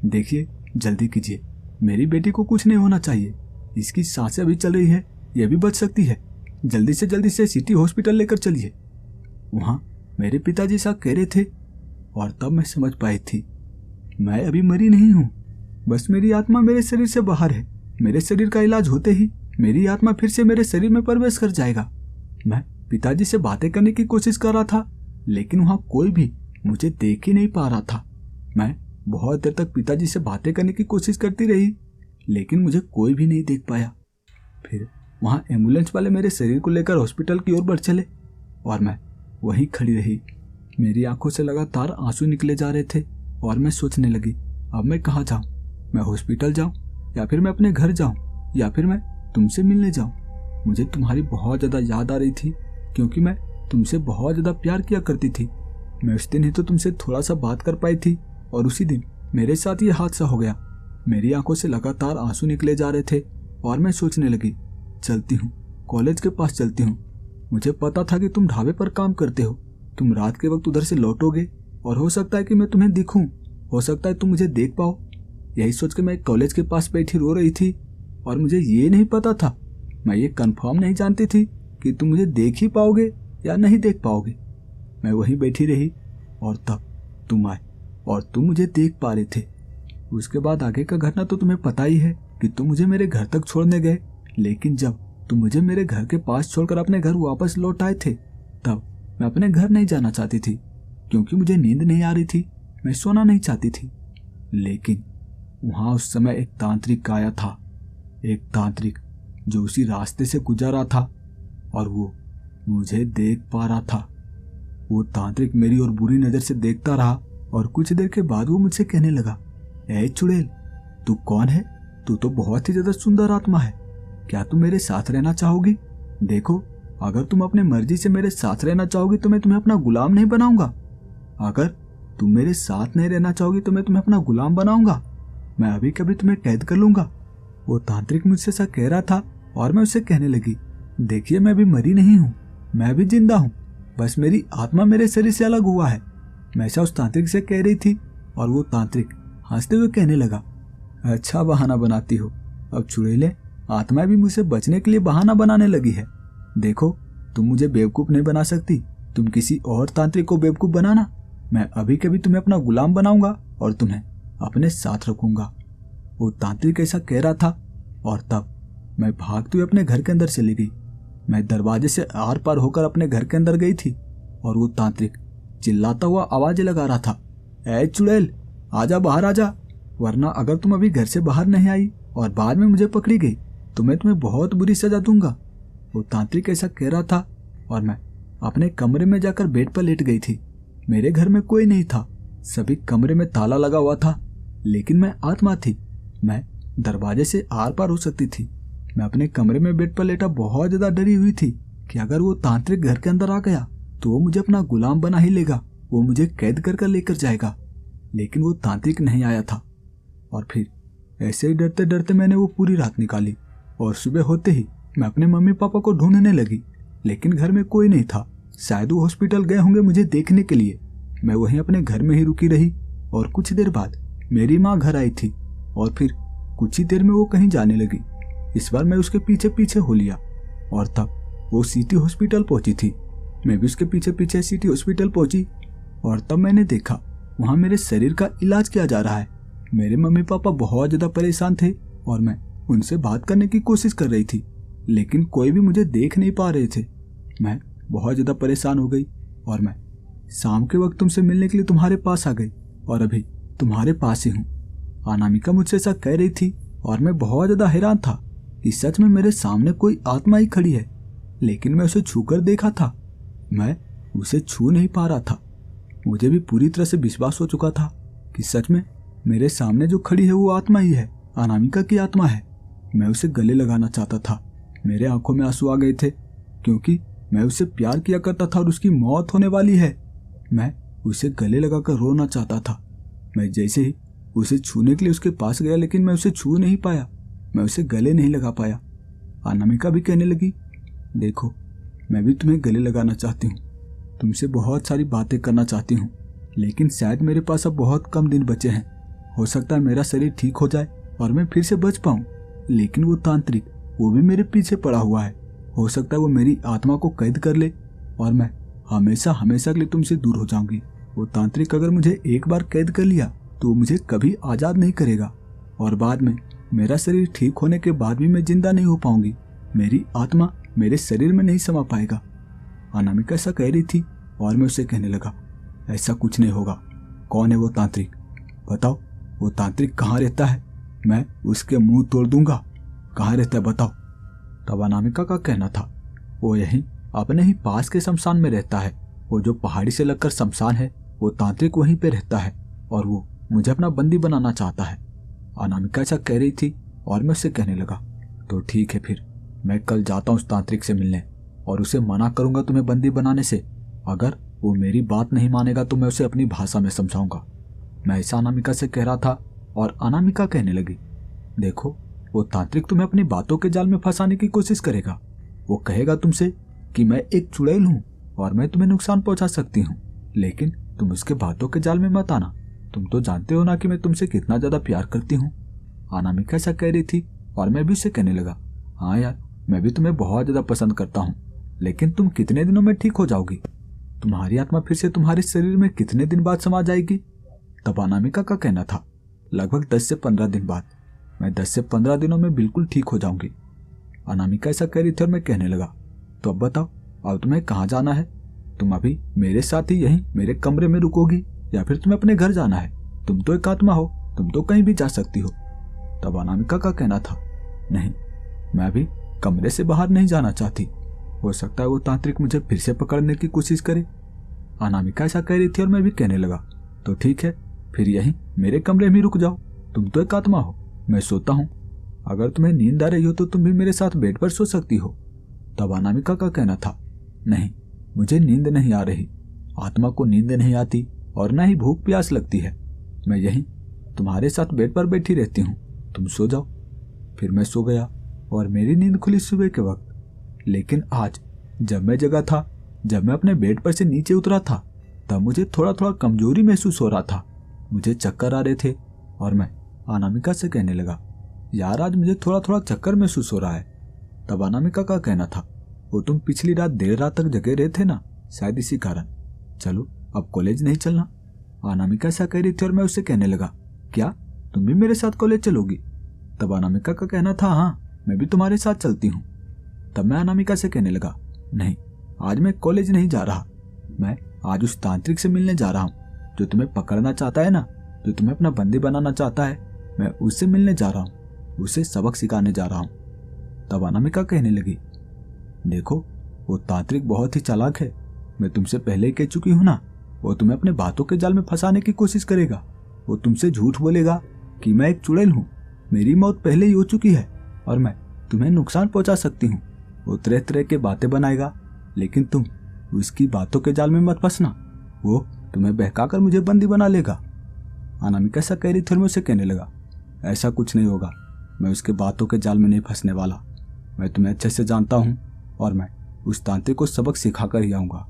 देखिए जल्दी कीजिए, मेरी बेटी को कुछ नहीं होना चाहिए, इसकी सांसें अभी चल रही है, यह भी बच सकती है, जल्दी से सिटी हॉस्पिटल लेकर चलिए। वहां मेरे पिताजी सा कह रहे थे और तब मैं समझ पाई थी मैं अभी मरी नहीं हूं, बस मेरी आत्मा मेरे शरीर से बाहर है। मेरे शरीर का इलाज होते ही मेरी आत्मा फिर से मेरे शरीर में प्रवेश कर जाएगा। मैं पिताजी से बातें करने की कोशिश कर रहा था, लेकिन वहां कोई भी मुझे देख ही नहीं पा रहा था। मैं बहुत देर तक पिताजी से बातें करने की कोशिश करती रही, लेकिन मुझे कोई भी नहीं देख पाया। फिर वहां एम्बुलेंस वाले मेरे शरीर को लेकर हॉस्पिटल की ओर बढ़ चले और मैं वहीं खड़ी रही। मेरी आंखों से लगातार आंसू निकले जा रहे थे और मैं सोचने लगी अब मैं कहाँ जाऊं, मैं हॉस्पिटल जाऊं या फिर मैं अपने घर जाऊं या फिर मैं तुमसे मिलने जाऊं। मुझे तुम्हारी बहुत ज़्यादा याद आ रही थी क्योंकि मैं तुमसे बहुत ज़्यादा प्यार किया करती थी। मैं उस दिन ही तो तुमसे थोड़ा सा बात कर पाई थी और उसी दिन मेरे साथ ये हादसा हो गया। मेरी आंखों से लगातार आंसू निकले जा रहे थे और मैं सोचने लगी चलती हूँ, कॉलेज के पास चलती हूँ। मुझे पता था कि तुम ढाबे पर काम करते हो, तुम रात के वक्त उधर से लौटोगे और हो सकता है कि मैं तुम्हें दिखूं, हो सकता है तुम मुझे देख पाओ। यही सोच के मैं कॉलेज के पास बैठी रो रही थी और मुझे ये नहीं पता था, मैं ये कंफर्म नहीं जानती थी कि तुम मुझे देख ही पाओगे या नहीं देख पाओगे। मैं वहीं बैठी रही और तब तुम आए और तुम मुझे देख पा रहे थे। उसके बाद आगे का घटना तो तुम्हें पता ही है कि तुम मुझे मेरे घर तक छोड़ने गए, लेकिन जब तुम मुझे मेरे घर के पास छोड़कर अपने घर वापस लौट आए थे तब मैं अपने घर नहीं जाना चाहती थी क्योंकि मुझे नींद नहीं आ रही थी, मैं सोना नहीं चाहती थी। लेकिन वहां उस समय एक तांत्रिक आया था, एक तांत्रिक जो उसी रास्ते से गुजर रहा था और वो मुझे देख पा रहा था। वो तांत्रिक मेरी और बुरी नज़र से देखता रहा और कुछ देर के बाद वो मुझसे कहने लगा, ए चुड़ैल, तू कौन है? तू तो बहुत ही ज्यादा सुंदर आत्मा है। क्या तुम मेरे साथ रहना चाहोगी? देखो, अगर तुम अपनी मर्जी से मेरे साथ रहना चाहोगी तो मैं तुम्हें अपना गुलाम नहीं बनाऊंगा। अगर तुम मेरे साथ नहीं रहना चाहोगी तो मैं तुम्हें अपना गुलाम बनाऊंगा। मैं अभी कभी तुम्हें कैद कर लूंगा। वो तांत्रिक मुझसे ऐसा कह रहा था और मैं उससे कहने लगी, देखिए मैं अभी मरी नहीं हूँ, मैं अभी जिंदा हूँ, बस मेरी आत्मा मेरे शरीर से अलग हुआ है। मैं ऐसा उस तांत्रिक से कह रही थी और वो तांत्रिक हंसते हुए कहने लगा, अच्छा बहाना बनाती हो। अब चुड़ैले, आत्मा भी मुझसे बचने के लिए बहाना बनाने लगी है। देखो, तुम मुझे बेवकूफ नहीं बना सकती। तुम किसी और तांत्रिक को बेवकूफ बनाना। मैं अभी कभी तुम्हें अपना गुलाम बनाऊंगा और तुम्हें अपने साथ रखूंगा। वो तांत्रिक ऐसा कह रहा था और तब मैं भागते हुए अपने घर के अंदर चली गई। मैं दरवाजे से आर पार होकर अपने घर के अंदर गई थी और वो तांत्रिक चिल्लाता हुआ आवाजें लगा रहा था, ऐ चुड़ैल, आजा, बाहर आजा, वरना अगर तुम अभी घर से बाहर नहीं आई और बाद में मुझे पकड़ी गई तो मैं तुम्हें बहुत बुरी सजा दूंगा। वो तांत्रिक ऐसा कह रहा था और मैं अपने कमरे में जाकर बेड पर लेट गई थी। मेरे घर में कोई नहीं था, सभी कमरे में ताला लगा हुआ था, लेकिन मैं आत्मा थी। मैं दरवाजे से आर पार हो सकती थी। मैं अपने कमरे में बेड पर लेटा बहुत ज्यादा डरी हुई थी कि अगर वो तांत्रिक घर के अंदर आ गया तो वो मुझे अपना गुलाम बना ही लेगा, वो मुझे कैद कर लेकर जाएगा। लेकिन वो तांत्रिक नहीं आया था और फिर ऐसे ही डरते डरते मैंने वो पूरी रात निकाली और सुबह होते ही मैं अपने मम्मी पापा को ढूंढने लगी, लेकिन घर में कोई नहीं था। शायद वो हॉस्पिटल गए होंगे मुझे देखने के लिए। मैं वहीं अपने घर में ही रुकी रही और कुछ देर बाद मेरी माँ घर आई थी और फिर कुछ ही देर में वो कहीं जाने लगी। इस बार मैं उसके पीछे पीछे हो लिया और तब वो सिटी हॉस्पिटल पहुंची थी। मैं भी उसके पीछे पीछे सिटी हॉस्पिटल पहुंची और तब मैंने देखा वहां मेरे शरीर का इलाज किया जा रहा है। मेरे मम्मी पापा बहुत ज्यादा परेशान थे और मैं उनसे बात करने की कोशिश कर रही थी, लेकिन कोई भी मुझे देख नहीं पा रहे थे। मैं बहुत ज्यादा परेशान हो गई और मैं शाम के वक्त तुमसे मिलने के लिए तुम्हारे पास आ गई और अभी तुम्हारे पास ही हूँ। अनामिका मुझसे ऐसा कह रही थी और मैं बहुत ज्यादा हैरान था कि सच में मेरे सामने कोई आत्मा ही खड़ी है, लेकिन मैं उसे छूकर देखा था, मैं उसे छू नहीं पा रहा था। मुझे भी पूरी तरह से विश्वास हो चुका था कि सच में मेरे सामने जो खड़ी है वो आत्मा ही है, अनामिका की आत्मा है। मैं उसे गले लगाना चाहता था। मेरे आंखों में आंसू आ गए थे क्योंकि मैं उसे प्यार किया करता था और उसकी मौत होने वाली है। मैं उसे गले लगाकर रोना चाहता था। मैं जैसे ही उसे छूने के लिए उसके पास गया, लेकिन मैं उसे छू नहीं पाया, मैं उसे गले नहीं लगा पाया। अनामिका भी कहने लगी, देखो, मैं भी तुम्हें गले लगाना चाहती हूँ, तुमसे बहुत सारी बातें करना चाहती हूँ, लेकिन शायद मेरे पास अब बहुत कम दिन बचे हैं। हो सकता है मेरा शरीर ठीक हो जाए और मैं फिर से बच पाऊँ, लेकिन वो तांत्रिक, वो भी मेरे पीछे पड़ा हुआ है। हो सकता है वो मेरी आत्मा को कैद कर ले और मैं हमेशा हमेशा के लिए तुमसे दूर हो जाऊंगी। वो तांत्रिक अगर मुझे एक बार कैद कर लिया तो वो मुझे कभी आज़ाद नहीं करेगा और बाद में मेरा शरीर ठीक होने के बाद भी मैं जिंदा नहीं हो पाऊंगी। मेरी आत्मा मेरे शरीर में नहीं समा पाएगा। अनामिका ऐसा कह रही थी और मैं उसे कहने लगा, ऐसा कुछ नहीं होगा। कौन है वो तांत्रिक? बताओ, वो तांत्रिक कहाँ रहता है? मैं उसके मुंह तोड़ दूंगा। कहाँ रहता है बताओ। तब अनामिका का कहना था, वो यहीं अपने ही पास के शमशान में रहता है। वो जो पहाड़ी से लगकर शमशान है, वो तांत्रिक वहीं पे रहता है और वो मुझे अपना बंदी बनाना चाहता है। अनामिका ऐसा कह रही थी और मैं उससे कहने लगा, तो ठीक है, फिर मैं कल जाता हूँ उस तांत्रिक से मिलने और उसे मना करूंगा तुम्हें बंदी बनाने से। अगर वो मेरी बात नहीं मानेगा तो मैं उसे अपनी भाषा में समझाऊंगा। मैं ऐसा अनामिका से कह रहा था और अनामिका कहने लगी, देखो, वो तांत्रिक तुम्हें अपनी बातों के जाल में फंसाने की कोशिश करेगा। वो कहेगा तुमसे कि मैं एक चुड़ैल हूँ और मैं तुम्हें नुकसान पहुंचा सकती हूँ, लेकिन तुम उसके बातों के जाल में मत आना। तुम तो जानते हो ना कि मैं तुमसे कितना ज्यादा प्यार करती हूँ। अनामिका ऐसा कह रही थी और मैं भी उससे कहने लगा, हाँ यार, मैं भी तुम्हें बहुत ज्यादा पसंद करता हूँ, लेकिन तुम कितने दिनों में ठीक हो जाओगी? तुम्हारी आत्मा फिर से तुम्हारे शरीर में कितने दिन बाद समा जाएगी? तब अनामिका का कहना था, लगभग 10 से 15 दिन बाद। मैं 10 से 15 दिनों में बिल्कुल ठीक हो जाऊंगी। अनामिका ऐसा कह रही थी और मैं कहने लगा, तो अब बताओ, अब तुम्हें कहाँ जाना है? तुम अभी मेरे साथ ही यहीं मेरे कमरे में रुकोगी या फिर तुम्हें अपने घर जाना है? तुम तो एक आत्मा हो, तुम तो कहीं भी जा सकती हो। तब अनामिका का कहना था, नहीं, मैं अभी कमरे से बाहर नहीं जाना चाहती। हो सकता है वो तांत्रिक मुझे फिर से पकड़ने की कोशिश करे। अनामिका ऐसा कह रही थी और मैं भी कहने लगा, तो ठीक है, फिर यहीं मेरे कमरे में रुक जाओ। तुम तो एक आत्मा हो, मैं सोता हूँ। अगर तुम्हें नींद आ रही हो तो तुम भी मेरे साथ बेड पर सो सकती हो। तब अनामिका का कहना था, नहीं, मुझे नींद नहीं आ रही। आत्मा को नींद नहीं आती और न ही भूख प्यास लगती है। मैं यहीं तुम्हारे साथ बेड पर बैठी रहती हूँ, तुम सो जाओ। फिर मैं सो गया और मेरी नींद खुली सुबह के वक्त। लेकिन आज जब मैं जगा था, जब मैं अपने बेड पर से नीचे उतरा था, तब मुझे थोड़ा थोड़ा कमजोरी महसूस हो रहा था। मुझे चक्कर आ रहे थे और मैं अनामिका से कहने लगा, यार आज मुझे थोड़ा थोड़ा चक्कर महसूस हो रहा है। तब अनामिका का कहना था, वो तुम पिछली रात देर रात तक जगे रहे थे ना, शायद इसी कारण। चलो अब कॉलेज नहीं चलना। अनामिका ऐसा कह रही थी और मैं उससे कहने लगा, क्या तुम भी मेरे साथ कॉलेज चलोगी? तब अनामिका का कहना था, हाँ मैं भी तुम्हारे साथ चलती हूँ। तब मैं अनामिका से कहने लगा, नहीं, आज मैं कॉलेज नहीं जा रहा। मैं आज उस तांत्रिक से मिलने जा रहा हूँ जो तुम्हें पकड़ना चाहता है ना, जो तुम्हें अपना बंदी बनाना चाहता है। मैं उससे मिलने जा रहा हूँ, उसे सबक सिखाने जा रहा हूँ। तब अनामिका कहने लगी, देखो वो तांत्रिक बहुत ही चालाक है, मैं तुमसे पहले ही कह चुकी हूँ ना। वो तुम्हें अपने बातों के जाल में फंसाने की कोशिश करेगा। वो तुमसे झूठ बोलेगा कि मैं एक चुड़ैल हूँ, मेरी मौत पहले ही हो चुकी है और मैं तुम्हें नुकसान पहुंचा सकती हूँ। वो तरह तरह के बातें बनाएगा, लेकिन तुम उसकी बातों के जाल में मत फंसना। वो तुम्हें बहकाकर मुझे बंदी बना लेगा। अनामिका ऐसा कह रही थी और मैं उसे कहने लगा, ऐसा कुछ नहीं होगा, मैं उसके बातों के जाल में नहीं फंसने वाला। मैं तुम्हें अच्छे से जानता हूँ और मैं उस तांत्रिक को सबक सिखा कर ही आऊँगा।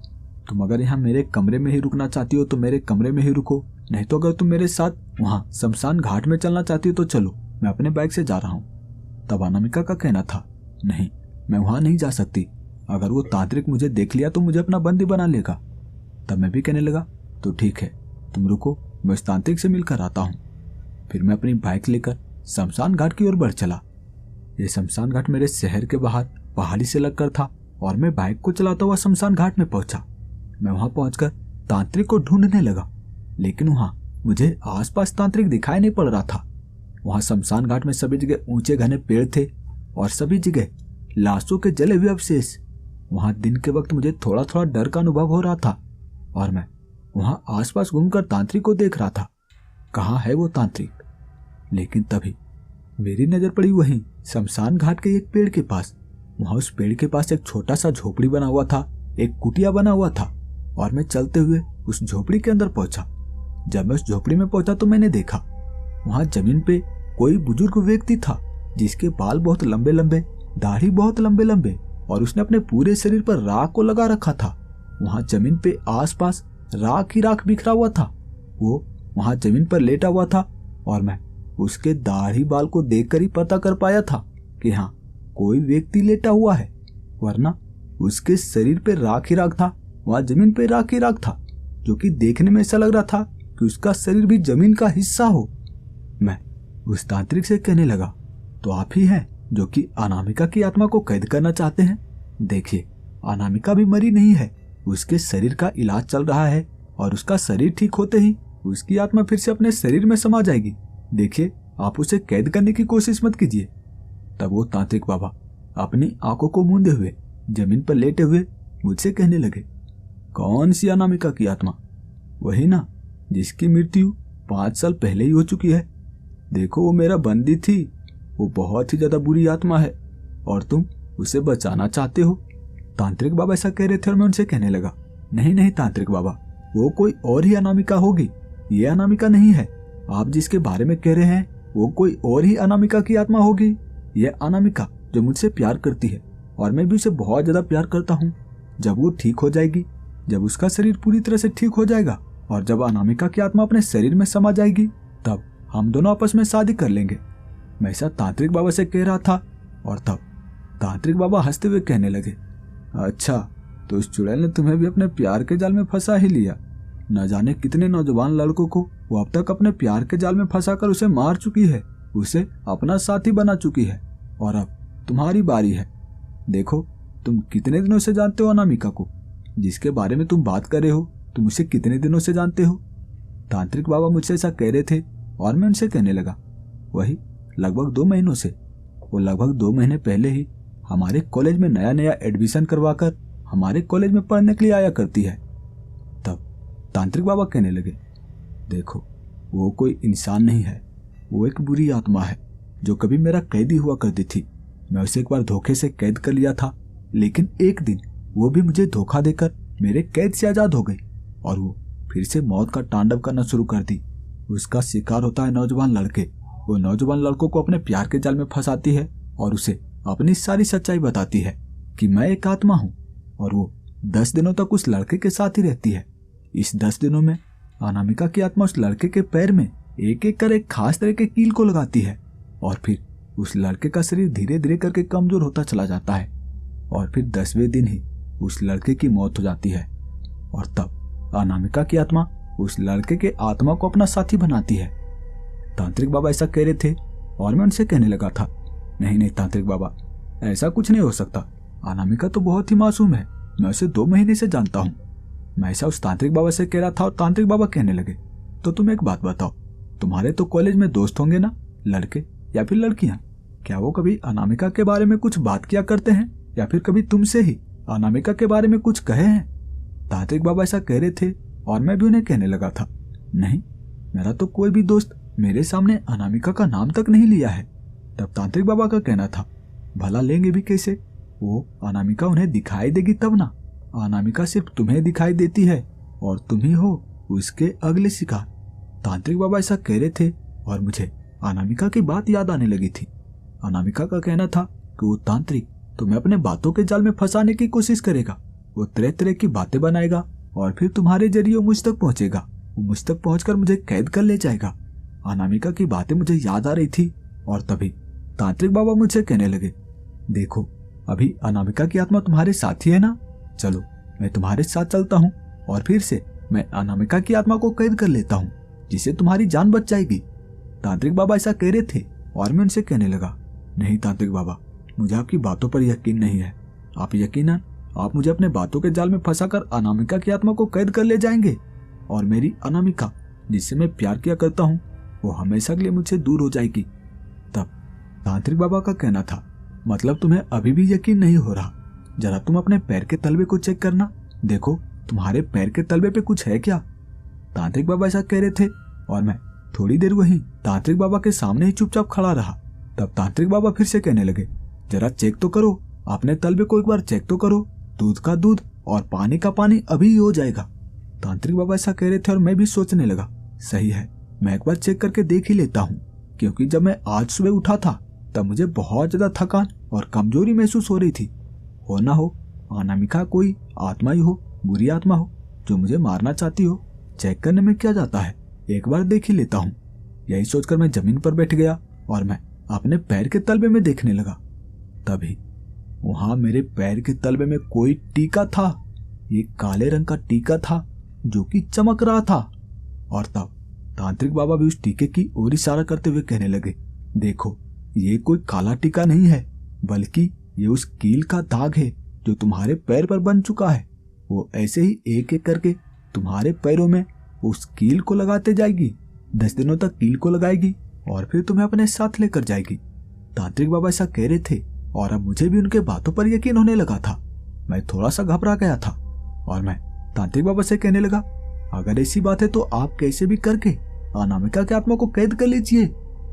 तुम अगर यहाँ मेरे कमरे में ही रुकना चाहती हो तो मेरे कमरे में ही रुको, नहीं तो अगर तुम मेरे साथ वहाँ शमशान घाट में चलना चाहती हो तो चलो, मैं अपने बाइक से जा रहा हूँ। तब अनामिका का कहना था, नहीं, मैं वहाँ नहीं जा सकती। अगर वो तांत्रिक मुझे देख लिया तो मुझे अपना बंदी बना लेगा। तब मैं भी कहने लगा, तो ठीक है, तुम रुको, मैं उस तांत्रिक से मिलकर आता हूँ। फिर मैं अपनी बाइक लेकर शमशान घाट की ओर बढ़ चला। ये शमशान घाट मेरे शहर के बाहर पहाड़ी से लगकर था और मैं बाइक को चलाता हुआ शमशान घाट में पहुंचा। मैं वहां पहुंचकर तांत्रिक को ढूंढने लगा, लेकिन वहां मुझे आसपास तांत्रिक दिखाई नहीं पड़ रहा था। वहां शमशान घाट में सभी जगह ऊंचे घने पेड़ थे और सभी जगह लाशों के जले हुए अवशेष। वहां दिन के वक्त मुझे थोड़ा थोड़ा डर का अनुभव हो रहा था और मैं वहां आसपास घूमकर तांत्रिक को देख रहा था, कहाँ है वो तांत्रिक। लेकिन तभी मेरी नजर पड़ी वहीं शमशान घाट के एक पेड़ के पास। वहां उस पेड़ के पास एक छोटा सा झोपड़ी बना हुआ था, एक कुटिया बना हुआ था और मैं चलते हुए उस झोपड़ी के अंदर पहुंचा। जब मैं उस झोपड़ी में पहुंचा तो मैंने देखा वहां जमीन पे कोई बुजुर्ग व्यक्ति था जिसके बाल बहुत लंबे लंबे, दाढ़ी बहुत लंबे लंबे और उसने अपने पूरे शरीर पर राख को लगा रखा था। वहां जमीन पे आसपास राख ही राख बिखरा हुआ था। वो वहां जमीन पर लेटा हुआ था और मैं उसके दाढ़ी बाल को देखकर ही पता कर पाया था कि हाँ, कोई व्यक्ति लेटा हुआ है, वरना उसके शरीर पे राख ही राख था, वहां जमीन पे राख ही राख था, जो कि देखने में ऐसा लग रहा था कि उसका शरीर भी जमीन का हिस्सा हो। मैं उस तांत्रिक से कहने लगा, तो आप ही हैं जो कि अनामिका की आत्मा को कैद करना चाहते हैं? देखिए, अनामिका भी मरी नहीं है, उसके शरीर का इलाज चल रहा है और उसका शरीर ठीक होते ही उसकी आत्मा फिर से अपने शरीर में समा जाएगी। देखिए, आप उसे कैद करने की कोशिश मत कीजिए। तब वो तांत्रिक बाबा अपनी आंखों को मूंदे हुए जमीन पर लेटे हुए मुझसे कहने लगे, कौन सी अनामिका की आत्मा? वही ना जिसकी मृत्यु 5 साल पहले ही हो चुकी है। देखो, वो मेरा बंदी थी, वो बहुत ही ज्यादा बुरी आत्मा है और तुम उसे बचाना चाहते हो। तांत्रिक बाबा ऐसा कह रहे थे और मैं उनसे कहने लगा, नहीं नहीं तांत्रिक बाबा, वो कोई और ही अनामिका होगी, ये अनामिका नहीं है। आप जिसके बारे में कह रहे हैं वो कोई और ही अनामिका की आत्मा होगी। ये अनामिका जो मुझसे प्यार करती है और मैं भी उसे बहुत ज्यादा प्यार करता हूँ। जब वो ठीक हो जाएगी, जब उसका शरीर पूरी तरह से ठीक हो जाएगा और जब अनामिका की आत्मा अपने शरीर में समा जाएगी, तब हम दोनों आपस में शादी कर लेंगे। मैं ऐसा तांत्रिक बाबा से कह रहा था और तब तांत्रिक बाबा हंसते हुए कहने लगे, अच्छा, तो उस चुड़ैल ने तुम्हें भी अपने प्यार के जाल में फंसा ही लिया। न जाने कितने नौजवान लड़कों को वो अब तक अपने प्यार के जाल में फंसाकर उसे मार चुकी है, उसे अपना साथी बना चुकी है और अब तुम्हारी बारी है। देखो, तुम कितने दिनों से जानते हो अनामिका को? जिसके बारे में तुम बात कर रहे हो, तुम उसे कितने दिनों से जानते हो? तांत्रिक बाबा मुझसे ऐसा कह रहे थे और मैं उनसे कहने लगा, वही लगभग 2 महीनों से। वो लगभग 2 महीने पहले ही हमारे कॉलेज में नया नया एडमिशन करवाकर हमारे कॉलेज में पढ़ने के लिए आया करती है। तब तांत्रिक बाबा कहने लगे, देखो, वो कोई इंसान नहीं है, वो एक बुरी आत्मा है जो कभी मेरा कैदी हुआ करती थी। मैं उसे एक बार धोखे से कैद कर लिया था, लेकिन एक दिन वो भी मुझे धोखा देकर मेरे कैद से आजाद हो गई और वो फिर से मौत का तांडव करना शुरू कर दी। उसका शिकार होता है नौजवान लड़के। वो नौजवान लड़कों को अपने प्यार के जाल में फंसाती है और उसे अपनी सारी सच्चाई बताती है कि मैं एक आत्मा हूँ, और वो 10 दिनों तक उस लड़के के साथ ही रहती है। इस 10 दिनों में अनामिका की आत्मा उस लड़के के पैर में एक एक कर एक खास तरह के कील को लगाती है और फिर उस लड़के का शरीर धीरे धीरे करके कमजोर होता चला जाता है और फिर 10वें दिन ही उस लड़के की मौत हो जाती है। और तब अनामिका की आत्मा उस लड़के के आत्मा को अपना साथी बनाती है। तांत्रिक बाबा ऐसा कह रहे थे और मैं उनसे कहने लगा था, नहीं नहीं तांत्रिक बाबा, ऐसा कुछ नहीं हो सकता। अनामिका तो बहुत ही मासूम है, मैं उसे 2 महीने से जानता हूँ। मैं ऐसा उस तांत्रिक बाबा से कह रहा था और तांत्रिक बाबा कहने लगे, तो तुम एक बात बताओ, तुम्हारे तो कॉलेज में दोस्त होंगे ना, लड़के या फिर लड़कियां, क्या वो कभी अनामिका के बारे में कुछ बात किया करते हैं या फिर कभी तुमसे ही अनामिका के बारे में कुछ कहे हैं? तांत्रिक बाबा ऐसा कह रहे थे और मैं भी उन्हें कहने लगा था, नहीं, मेरा तो कोई भी दोस्त मेरे सामने अनामिका का नाम तक नहीं लिया है। तब तांत्रिक बाबा का कहना था, भला लेंगे भी कैसे? वो अनामिका उन्हें दिखाई देगी तब ना। अनामिका सिर्फ तुम्हें दिखाई देती है और तुम ही हो उसके अगले शिकार। तांत्रिक बाबा ऐसा कह रहे थे और मुझे अनामिका की बात याद आने लगी थी। अनामिका का कहना था कि वो तांत्रिक तुम्हें अपने बातों के जाल में फंसाने की कोशिश करेगा। वो तरह तरह की बातें बनाएगा और फिर तुम्हारे जरिए मुझ तक पहुंचेगा। वो मुझ तक पहुंचकर मुझे कैद कर ले जाएगा। अनामिका की बातें मुझे याद आ रही थी और तभी तांत्रिक बाबा मुझसे कहने लगे, देखो अभी अनामिका की आत्मा तुम्हारे साथ ही है ना, चलो मैं तुम्हारे साथ चलता हूँ और फिर से मैं अनामिका की आत्मा को कैद कर लेता हूँ, जिससे तुम्हारी जान बच जाएगी। तांत्रिक बाबा ऐसा कह रहे थे और मैं उनसे कहने लगा, नहीं तांत्रिक बाबा, मुझे आपकी बातों पर यकीन नहीं है। आप यकीनन आप मुझे अपने बातों के जाल में फंसाकर अनामिका की आत्मा को कैद कर ले जाएंगे और मेरी अनामिका जिससे मैं प्यार किया करता हूँ वो हमेशा के लिए मुझसे दूर हो जाएगी। तब तांत्रिक बाबा का कहना था, मतलब तुम्हें अभी भी यकीन नहीं हो रहा? जरा तुम अपने पैर के तलवे को चेक करना, देखो तुम्हारे पैर के तलवे पे कुछ है क्या? तांत्रिक बाबा ऐसा कह रहे थे और मैं थोड़ी देर वहीं तांत्रिक बाबा के सामने ही चुपचाप खड़ा रहा। तब तांत्रिक बाबा फिर से कहने लगे, जरा चेक तो करो, अपने तलवे को एक बार चेक तो करो, दूध का दूध और पानी का पानी अभी ही हो जाएगा। तांत्रिक बाबा ऐसा कह रहे थे और मैं भी सोचने लगा, सही है, मैं एक बार चेक करके देख ही लेता हूँ, क्योंकि जब मैं आज सुबह उठा था तब मुझे बहुत ज्यादा थकान और कमजोरी महसूस हो रही थी। हो ना हो अनामिका कोई आत्मा ही हो, बुरी आत्मा हो जो मुझे मारना चाहती हो। चेक करने में क्या जाता है, एक बार देख ही लेता हूँ। यही सोचकर मैं जमीन पर बैठ गया और मैं अपने पैर के तलवे में देखने लगा। तभी वहां मेरे पैर के तलवे में कोई टीका था। ये काले रंग का टीका था जो कि चमक रहा था। और तब तांत्रिक बाबा भी उस टीके की ओर इशारा करते हुए कहने लगे, देखो ये कोई काला टीका नहीं है, बल्कि ये उस कील का दाग है जो तुम्हारे पैर पर बन चुका है। वो ऐसे ही एक एक करके तुम्हारे पैरों में उस कील को लगाते जाएगी। 10 दिनों तक कील को लगाएगी और फिर तुम्हें अपने साथ लेकर जाएगी। तांत्रिक बाबा ऐसा कह रहे थे और अब मुझे भी उनके बातों पर यकीन होने लगा था। मैं थोड़ा सा घबरा गया था और मैं तांत्रिक बाबा से कहने लगा, अगर ऐसी बात है तो आप कैसे भी करके अनामिका के आत्मा को कैद कर लीजिए,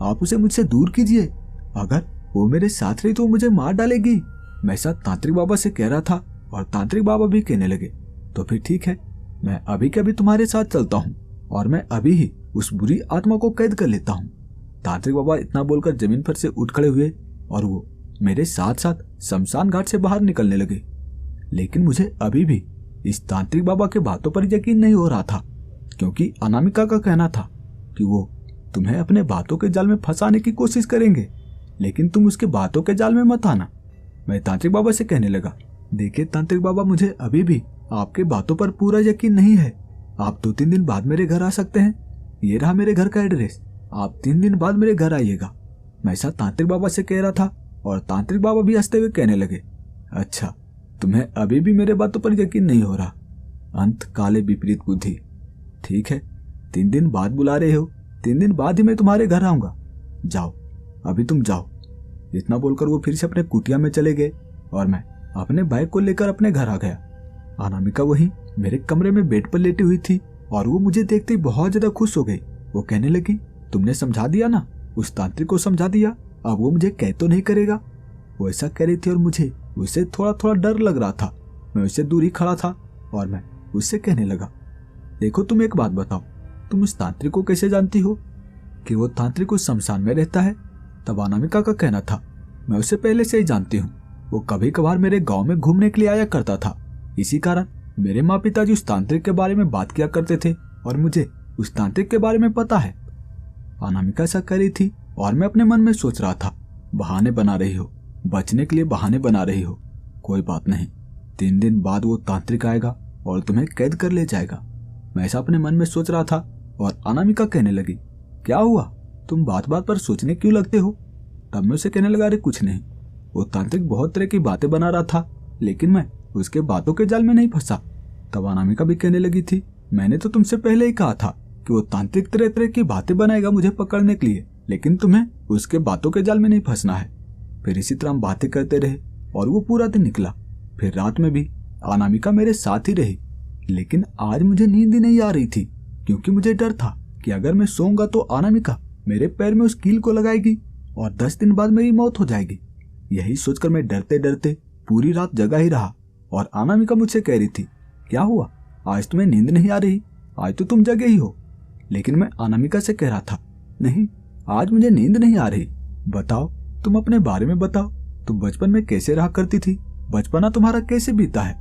आप उसे मुझसे दूर कीजिए। अगर वो मेरे साथ रही तो मुझे मार डालेगी। मैं ऐसा तांत्रिक बाबा से कह रहा था और तांत्रिक बाबा भी कहने लगे, तो फिर ठीक है, मैं अभी के अभी तुम्हारे साथ चलता हूँ और मैं अभी ही उस बुरी आत्मा को कैद कर लेता हूँ। तांत्रिक बाबा इतना बोलकर जमीन पर से उठ खड़े हुए और वो मेरे साथ साथ शमशान घाट से बाहर निकलने लगे। लेकिन मुझे अभी भी इस तांत्रिक बाबा के बातों पर यकीन नहीं हो रहा था, क्योंकि अनामिका का कहना था कि वो तुम्हें अपने बातों के जाल में फंसाने की कोशिश करेंगे, लेकिन तुम उसके बातों के जाल में मत आना। मैं तांत्रिक बाबा से कहने लगा, देखिए तांत्रिक बाबा, मुझे अभी भी आपके बातों पर पूरा यकीन नहीं है। आप 2-3 दिन बाद मेरे घर आ सकते हैं, ये रहा मेरे घर का एड्रेस, आप 3 दिन बाद मेरे घर आइएगा। मैं ऐसा तांत्रिक बाबा से कह रहा था और तांत्रिक बाबा भी हंसते हुए कहने लगे, अच्छा तुम्हें अभी भी मेरे बातों पर यकीन नहीं हो रहा, अंत काले विपरीत बुद्धि। ठीक है, 3 दिन बाद बुला रहे हो, 3 दिन बाद ही मैं तुम्हारे घर आऊंगा, जाओ अभी तुम जाओ। इतना बोलकर वो फिर से अपने कुटिया में चले गए और मैं अपने बाइक को लेकर अपने घर आ गया। अनामिका वहीं मेरे कमरे में बेड पर लेटी हुई थी और वो मुझे देखते ही बहुत ज्यादा खुश हो गई। वो कहने लगी, तुमने समझा दिया ना, उस तांत्रिक को समझा दिया, अब वो मुझे कैद तो नहीं करेगा। वो ऐसा कह रही थी और मुझे उससे थोड़ा थोड़ा डर लग रहा था। मैं उससे दूर ही खड़ा था और मैं उससे कहने लगा, देखो तुम एक बात बताओ, तुम उस तांत्रिक को कैसे जानती हो? कि वो तांत्रिक उस शमशान में रहता है? तब अनामिका का कहना था, मैं उसे पहले से ही जानती हूँ, वो कभी कभार मेरे गांव में घूमने के लिए आया करता था। इसी कारण मेरे माँ पिताजी उस तांत्रिक के बारे में बात किया करते थे और मुझे उस तांत्रिक के बारे में पता है। अनामिका ऐसा कर रही थी और मैं अपने मन में सोच रहा था, बहाने बना रही हो, बचने के लिए बहाने बना रही हो। कोई बात नहीं, 3 दिन बाद वो तांत्रिक आएगा और तुम्हें कैद कर ले जाएगा। मैं ऐसा अपने मन में सोच रहा था और अनामिका कहने लगी, क्या हुआ, तुम बात बात पर सोचने क्यों लगते हो? तब मैं उसे कहने लगा, अरे कुछ नहीं, वो तांत्रिक बहुत तरह की बातें बना रहा था, लेकिन मैं उसके बातों के जाल में नहीं फंसा। तब अनामिका भी कहने लगी थी, मैंने तो तुमसे पहले ही कहा था कि वो तांत्रिक तरह तरह की बातें बनाएगा मुझे पकड़ने के लिए, लेकिन तुम्हें उसके बातों के जाल में नहीं फंसना है। फिर इसी तरह हम बातें करते रहे और वो पूरा दिन निकला। फिर रात में भी अनामिका मेरे साथ ही रही, लेकिन आज मुझे नींद ही नहीं आ रही थी, क्योंकि मुझे डर था कि अगर मैं सोऊंगा तो अनामिका मेरे पैर में उस कील को लगाएगी और 10 दिन बाद मेरी मौत हो जाएगी। यही सोचकर मैं डरते डरते पूरी रात जगा ही रहा और अनामिका मुझसे कह रही थी, क्या हुआ, आज तुम्हें नींद नहीं आ रही? आज तो तुम जगे ही हो। लेकिन मैं अनामिका से कह रहा था, नहीं, आज मुझे नींद नहीं आ रही। बताओ, तुम अपने बारे में बताओ, तुम बचपन में कैसे रहा करती थी, बचपना तुम्हारा कैसे बीता है?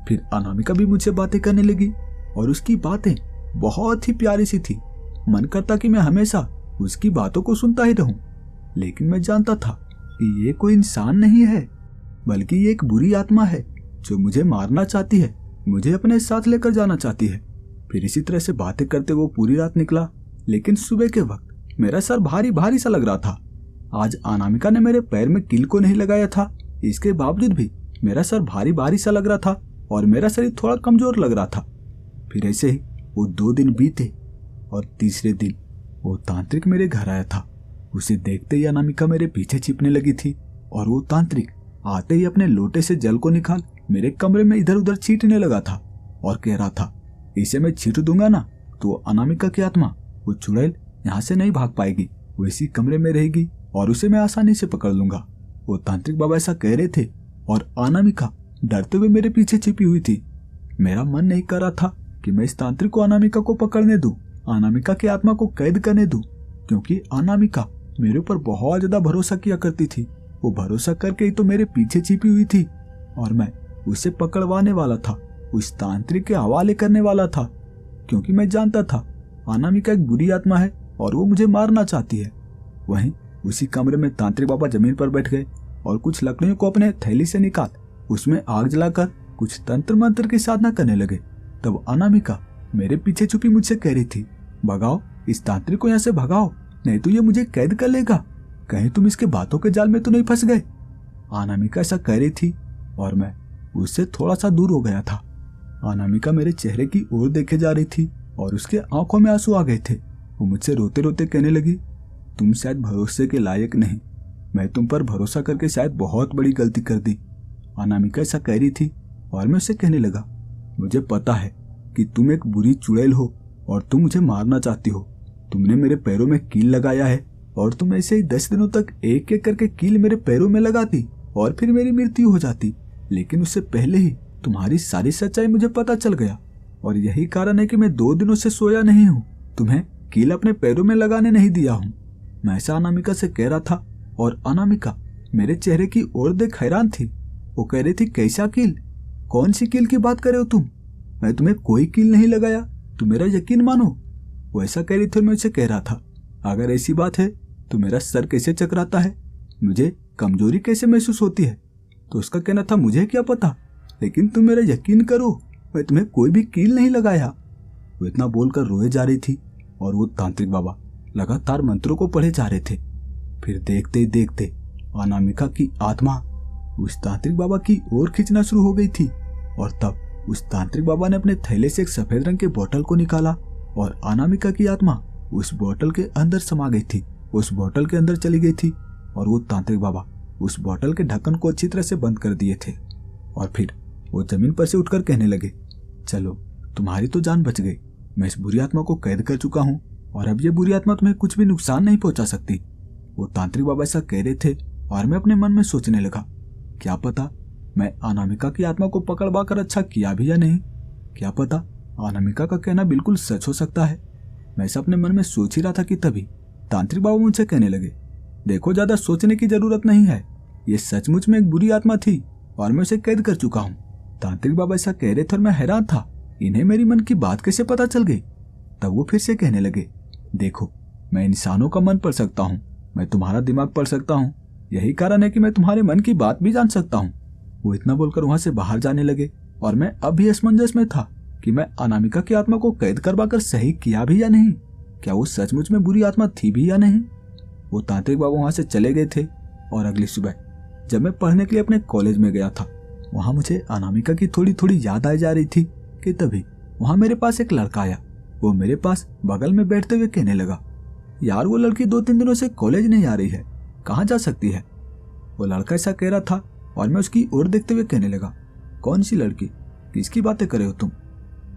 फिर अनामिका भी मुझसे बातें करने लगी और उसकी बातें बहुत ही प्यारी सी थी। मन करता कि मैं हमेशा उसकी बातों को सुनता ही रहूं, लेकिन मैं जानता था कि ये कोई इंसान नहीं है, बल्कि ये एक बुरी आत्मा है जो मुझे मारना चाहती है, मुझे अपने साथ लेकर जाना चाहती है। फिर इसी तरह से बातें करते वो पूरी रात निकला, लेकिन सुबह के वक्त मेरा सर भारी भारी सा लग रहा था। आज अनामिका ने मेरे पैर में कील को नहीं लगाया था, इसके बावजूद भी मेरा सर भारी भारी सा लग रहा था और मेरा शरीर थोड़ा कमजोर लग रहा था। फिर ऐसे ही वो 2 दिन बीते और तीसरे दिन वो तांत्रिक मेरे घर आया था। उसे देखते ही अनामिका मेरे पीछे छिपने लगी थी और वो तांत्रिक आते ही अपने लोटे से जल को निकाल मेरे कमरे में इधर उधर छींटने लगा था और कह रहा था, इसे मैं छींट दूंगा ना तो अनामिका की आत्मा, वो चुड़ैल यहाँ से नहीं भाग पाएगी, वो इसी कमरे में रहेगी और उसे मैं आसानी से पकड़ लूंगा। वो तांत्रिक बाबा ऐसा कह रहे थे और अनामिका डरते हुए मेरे पीछे छिपी हुई थी। मेरा मन नहीं कर रहा था कि मैं इस तांत्रिक को अनामिका को पकड़ने दूं, अनामिका की आत्मा को कैद करने दूं, क्योंकि अनामिका मेरे ऊपर बहुत ज्यादा भरोसा किया करती थी। वो भरोसा करके ही तो मेरे पीछे छिपी हुई थी और मैं उसे पकड़वाने वाला था, उस तांत्रिक के हवाले करने वाला था, क्योंकि मैं जानता था अनामिका एक बुरी आत्मा है और वो मुझे मारना चाहती है। वहीं उसी कमरे में तांत्रिक बाबा जमीन पर बैठ गए और कुछ लकड़ियों को अपने थैली से निकाल उसमें आग जलाकर कुछ तंत्र मंत्र की साधना करने लगे। तब अनामिका मेरे पीछे छुपी मुझसे कह रही थी, भगाओ इस तांत्रिक को यहाँ से, भगाओ, नहीं तो ये मुझे कैद कर लेगा, कहीं तुम इसके बातों के जाल में तो नहीं फंस गए। अनामिका ऐसा कह रही थी और मैं उससे थोड़ा सा दूर हो गया था। अनामिका मेरे चेहरे की ओर देखे जा रही थी और उसके आंखों में आंसू आ गए थे। वो मुझसे रोते रोते कहने लगी, तुम शायद भरोसे के लायक नहीं, मैं तुम पर भरोसा करके शायद बहुत बड़ी गलती कर दी। अनामिका ऐसा कह रही थी और मैं उससे कहने लगा, मुझे पता है कि तुम एक बुरी चुड़ैल हो और तुम मुझे मारना चाहती हो। तुमने मेरे पैरों में कील लगाया है और तुम ऐसे ही 10 दिनों तक एक एक करके कील मेरे पैरों में लगाती और फिर मेरी मृत्यु हो जाती, लेकिन उससे पहले ही तुम्हारी सारी सच्चाई मुझे पता चल गया और यही कारण है कि मैं 2 दिनों से सोया नहीं हूँ, तुम्हें कील अपने पैरों में लगाने नहीं दिया हूँ। मैं ऐसा अनामिका से कह रहा था और अनामिका मेरे चेहरे की ओर देख हैरान थी। वो कह रही थी, कैसा कील, कौन सी कील की बात कर रहे हो तुम? मैं तुम्हें कोई कील नहीं लगाया, तुम मेरा यकीन मानो। वो ऐसा कह रही थी, मैं उसे कह रहा था, अगर ऐसी बात है तो मेरा सर कैसे चकराता है, मुझे कमजोरी कैसे महसूस होती है? तो उसका कहना था, मुझे क्या पता, लेकिन तुम मेरा यकीन करो, मैं तुम्हें कोई भी कील नहीं लगाया। वो इतना बोलकर रोए जा रही थी और वो तांत्रिक बाबा लगातार मंत्रों को पढ़े जा रहे थे। फिर देखते ही देखते अनामिका की आत्मा उस तांत्रिक बाबा की ओर खींचना शुरू हो गई थी और तब उस तांत्रिक बाबा ने अपने थैले से एक सफेद रंग के बोतल को निकाला और अनामिका की आत्मा उस बोतल के अंदर समा गई थी, उस बोतल के अंदर चली गई थी और वो तांत्रिक बाबा उस बोतल के ढक्कन को अच्छी तरह से बंद कर दिए थे। और फिर वो जमीन पर से उठकर कहने लगे, चलो तुम्हारी तो जान बच गई, मैं इस बुरी आत्मा को कैद कर चुका हूँ और अब ये बुरी आत्मा तुम्हें कुछ भी नुकसान नहीं पहुंचा सकती। वो तांत्रिक बाबा ऐसा कह रहे थे और मैं अपने मन में सोचने लगा, क्या पता मैं अनामिका की आत्मा को पकड़वा कर अच्छा किया भी या नहीं। क्या पता अनामिका का कहना बिल्कुल सच हो सकता है। मैं ऐसा अपने मन में सोच ही रहा था कि तभी तांत्रिक बाबा मुझसे कहने लगे, देखो ज्यादा सोचने की जरूरत नहीं है, ये सचमुच में एक बुरी आत्मा थी और मैं उसे कैद कर चुका हूँ। तांत्रिक बाबा ऐसा कह रहे थे और मैं हैरान था, इन्हें मेरी मन की बात कैसे पता चल गई। तब वो फिर से कहने लगे, देखो मैं इंसानों का मन पढ़ सकता हूँ, मैं तुम्हारा दिमाग पढ़ सकता हूँ, यही कारण है कि मैं तुम्हारे मन की बात भी जान सकता हूँ। वो इतना बोलकर वहां से बाहर जाने लगे और मैं अब भी असमंजस में था कि मैं अनामिका की आत्मा को कैद करवाकर सही किया भी या नहीं, क्या वो सचमुच में बुरी आत्मा थी भी या नहीं। वो तांत्रिक बाबा वहां से चले गए थे और अगली सुबह जब मैं पढ़ने के लिए अपने कॉलेज में गया था, वहां मुझे अनामिका की थोड़ी थोड़ी याद आई जा रही थी कि तभी वहां मेरे पास एक लड़का आया। वो मेरे पास बगल में बैठते हुए कहने लगा, यार वो लड़की 2-3 दिनों से कॉलेज नहीं आ रही है, कहाँ जा सकती है। वो लड़का ऐसा कह रहा था और मैं उसकी ओर देखते हुए कहने लगा, कौन सी लड़की, किसकी बातें करे हो तुम।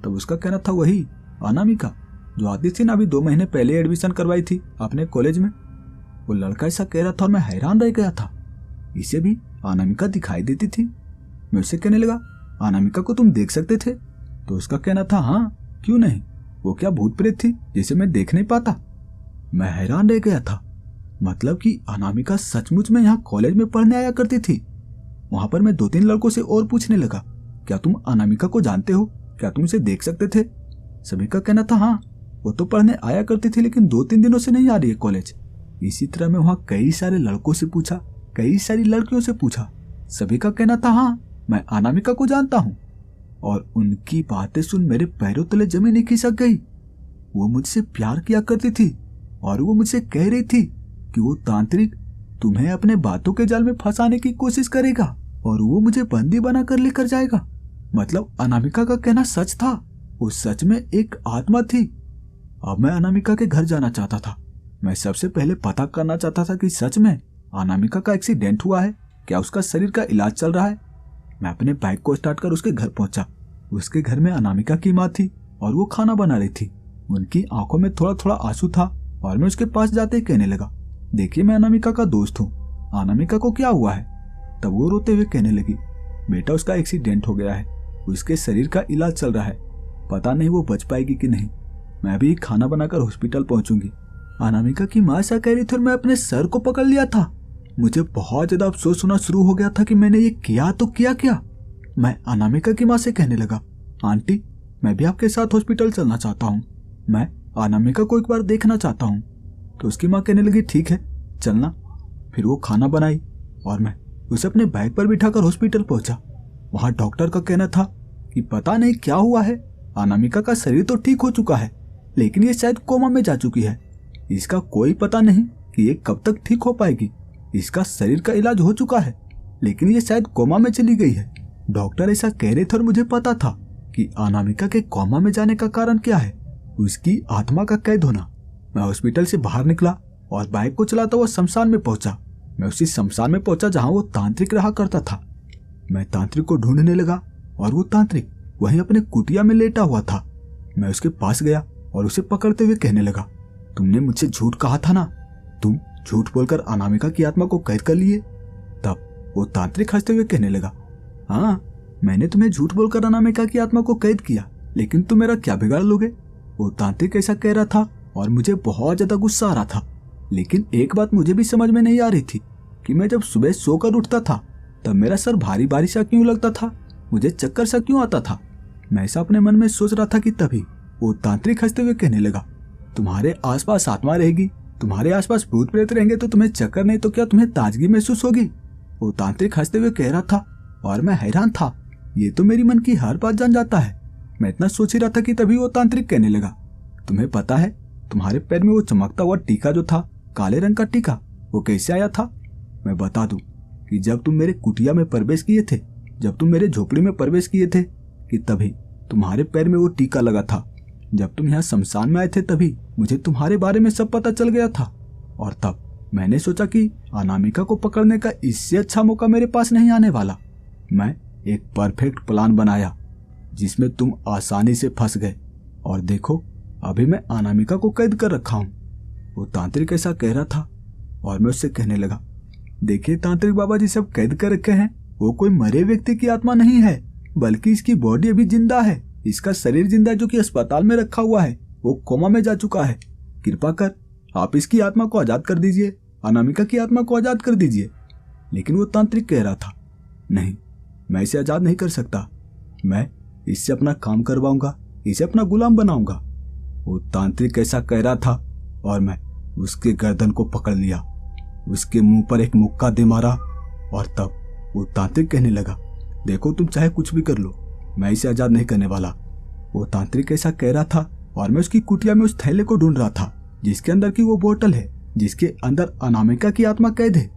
तब उसका कहना था, वही अनामिका जो आती थी ना, अभी 2 महीने पहले एडमिशन करवाई थी अपने कॉलेज में। वो लड़का ऐसा कह रहा था और मैं हैरान रह गया था, इसे भी अनामिका दिखाई देती थी। मैं उससे कहने लगा, अनामिका को तुम देख सकते थे। तो उसका कहना था, हाँ क्यों नहीं, वो क्या भूत प्रेत थी जिसे मैं देख नहीं पाता। मैं हैरान रह गया था, मतलब कि अनामिका सचमुच में यहाँ कॉलेज में पढ़ने आया करती थी। वहां पर मैं 2-3 लड़कों से और पूछने लगा, क्या तुम अनामिका को जानते हो, क्या तुम इसे देख सकते थे। सभी का कहना था, हाँ वो तो पढ़ने आया करती थी लेकिन 2-3 दिनों से नहीं आ रही है कॉलेज। इसी तरह मैं वहां कई सारे लड़कों से पूछा, कई सारी लड़कियों से पूछा, सभी का कहना था, हाँ मैं अनामिका को जानता हूँ। और उनकी बातें सुन मेरे पैरों तले जमीन ही खिसक गई। वो मुझसे प्यार किया करती थी और वो मुझसे कह रही थी कि वो तांत्रिक तुम्हें अपने बातों के जाल में फंसाने की कोशिश करेगा और वो मुझे बंदी बनाकर लेकर जाएगा। मतलब अनामिका का कहना सच था, वो सच में एक आत्मा थी। अब मैं अनामिका के घर जाना चाहता था। मैं सबसे पहले पता करना चाहता था कि सच में अनामिका का एक्सीडेंट हुआ है, क्या उसका शरीर का इलाज चल रहा है। मैं अपने बाइक को स्टार्ट कर उसके घर पहुंचा। उसके घर में अनामिका की माँ थी और वो खाना बना रही थी। उनकी आंखों में थोड़ा थोड़ा आंसू था और मैं उसके पास जाते ही कहने लगा, देखिए मैं अनामिका का दोस्त हूँ, अनामिका को क्या हुआ है। तब वो रोते हुए कहने लगी, बेटा उसका एक्सीडेंट हो गया है, उसके शरीर का इलाज चल रहा है, पता नहीं वो बच पाएगी कि नहीं, मैं भी खाना बनाकर हॉस्पिटल पहुंचूंगी। अनामिका की माँ ऐसा कह रही थी और मैं अपने सर को पकड़ लिया था। मुझे बहुत ज्यादा अफसोस होना शुरू हो गया था कि मैंने ये किया तो किया क्या। मैं अनामिका की माँ से कहने लगा, आंटी मैं भी आपके साथ हॉस्पिटल चलना चाहता हूँ, मैं अनामिका को एक बार देखना चाहता हूँ। तो उसकी माँ कहने लगी, ठीक है चलना। फिर वो खाना बनाई और मैं उसे अपने बैग पर बिठाकर हॉस्पिटल पहुंचा। वहां डॉक्टर का कहना था कि पता नहीं क्या हुआ है, अनामिका का शरीर तो ठीक हो चुका है लेकिन ये शायद कोमा में जा चुकी है, इसका कोई पता नहीं कि ये कब तक ठीक हो पाएगी। इसका शरीर का इलाज हो चुका है लेकिन ये शायद कोमा में चली गई है। डॉक्टर ऐसा कह रहे थे और मुझे पता था कि अनामिका के कोमा में जाने का कारण क्या है, उसकी आत्मा का कैद होना। मैं हॉस्पिटल से बाहर निकला और बाइक को चलाता हुआ शमशान में पहुंचा। मैं उसी शमशान में पहुंचा जहां वो तांत्रिक रहा करता था। मैं तांत्रिक को ढूंढने लगा और वो तांत्रिक वहीं अपने कुटिया में लेटा हुआ था। मैं उसके पास गया और उसे पकड़ते हुए कहने लगा, तुमने मुझसे झूठ कहा था ना, तुम झूठ बोलकर अनामिका की आत्मा को कैद कर लिए। तब वो तांत्रिक हंसते हुए कहने लगा, हाँ मैंने तुम्हें झूठ बोलकर अनामिका की आत्मा को कैद किया लेकिन तुम मेरा क्या बिगाड़ लोगे। वो तांत्रिक ऐसा कह रहा था और मुझे बहुत ज्यादा गुस्सा आ रहा था। लेकिन एक बात मुझे भी समझ में नहीं आ रही थी कि मैं जब सुबह सोकर उठता था तब मेरा सर भारी भारी सा क्यों लगता था, मुझे चक्कर सा क्यों आता था। मैं ऐसा अपने मन में सोच रहा था कि तभी वो तांत्रिक हंसते हुए कहने लगा, तुम्हारे आसपास आत्मा रहेगी, तुम्हारे आसपास भूत प्रेत रहेंगे तो तुम्हें चक्कर नहीं तो क्या तुम्हें ताजगी महसूस होगी। वो तांत्रिक हंसते हुए कह रहा था और मैं हैरान था, ये तो मेरी मन की हर बात जान जाता है। मैं इतना सोच ही रहा था कि तभी वो तांत्रिक कहने लगा, तुम्हें पता है तुम्हारे पैर में वो चमकता हुआ टीका जो था, काले रंग का टीका, वो कैसे आया था। मैं बता दूं कि जब तुम मेरे कुटिया में प्रवेश किए थे, जब तुम मेरे झोपड़ी में प्रवेश किए थे कि तभी तुम्हारे पैर में वो टीका लगा था। जब तुम यहाँ शमशान में आए थे तभी मुझे तुम्हारे बारे में सब पता चल गया था और तब मैंने सोचा कि अनामिका को पकड़ने का इससे अच्छा मौका मेरे पास नहीं आने वाला। मैं एक परफेक्ट प्लान बनाया जिसमें तुम आसानी से फंस गए और देखो अभी मैं अनामिका को कैद कर रखा हूँ। वो तांत्रिक ऐसा कह रहा था और मैं उससे कहने लगा, देखिए तांत्रिक बाबा जी सब कैद कर रखे हैं, वो कोई मरे व्यक्ति की आत्मा नहीं है, बल्कि इसकी बॉडी अभी जिंदा है। इसका शरीर जिंदा है जो कि अस्पताल में रखा हुआ है, वो कोमा में जा चुका है। कृपा कर आप इसकी आत्मा को आजाद कर दीजिए, अनामिका की आत्मा को आजाद कर दीजिए। लेकिन वो तांत्रिक कह रहा था, नहीं, मैं इसे आजाद नहीं कर सकता, मैं इससे अपना काम करवाऊंगा, इसे अपना गुलाम बनाऊंगा। वो तांत्रिक ऐसा कह रहा था और मैं उसके गर्दन को पकड़ लिया, उसके मुंह पर एक मुक्का दे मारा और तब वो तांत्रिक कहने लगा, देखो तुम चाहे कुछ भी कर लो, मैं इसे आजाद नहीं करने वाला। वो तांत्रिक ऐसा कह रहा था और मैं उसकी कुटिया में उस थैले को ढूंढ रहा था जिसके अंदर की वो बोतल है, जिसके अंदर अनामिका की आत्मा कैद है,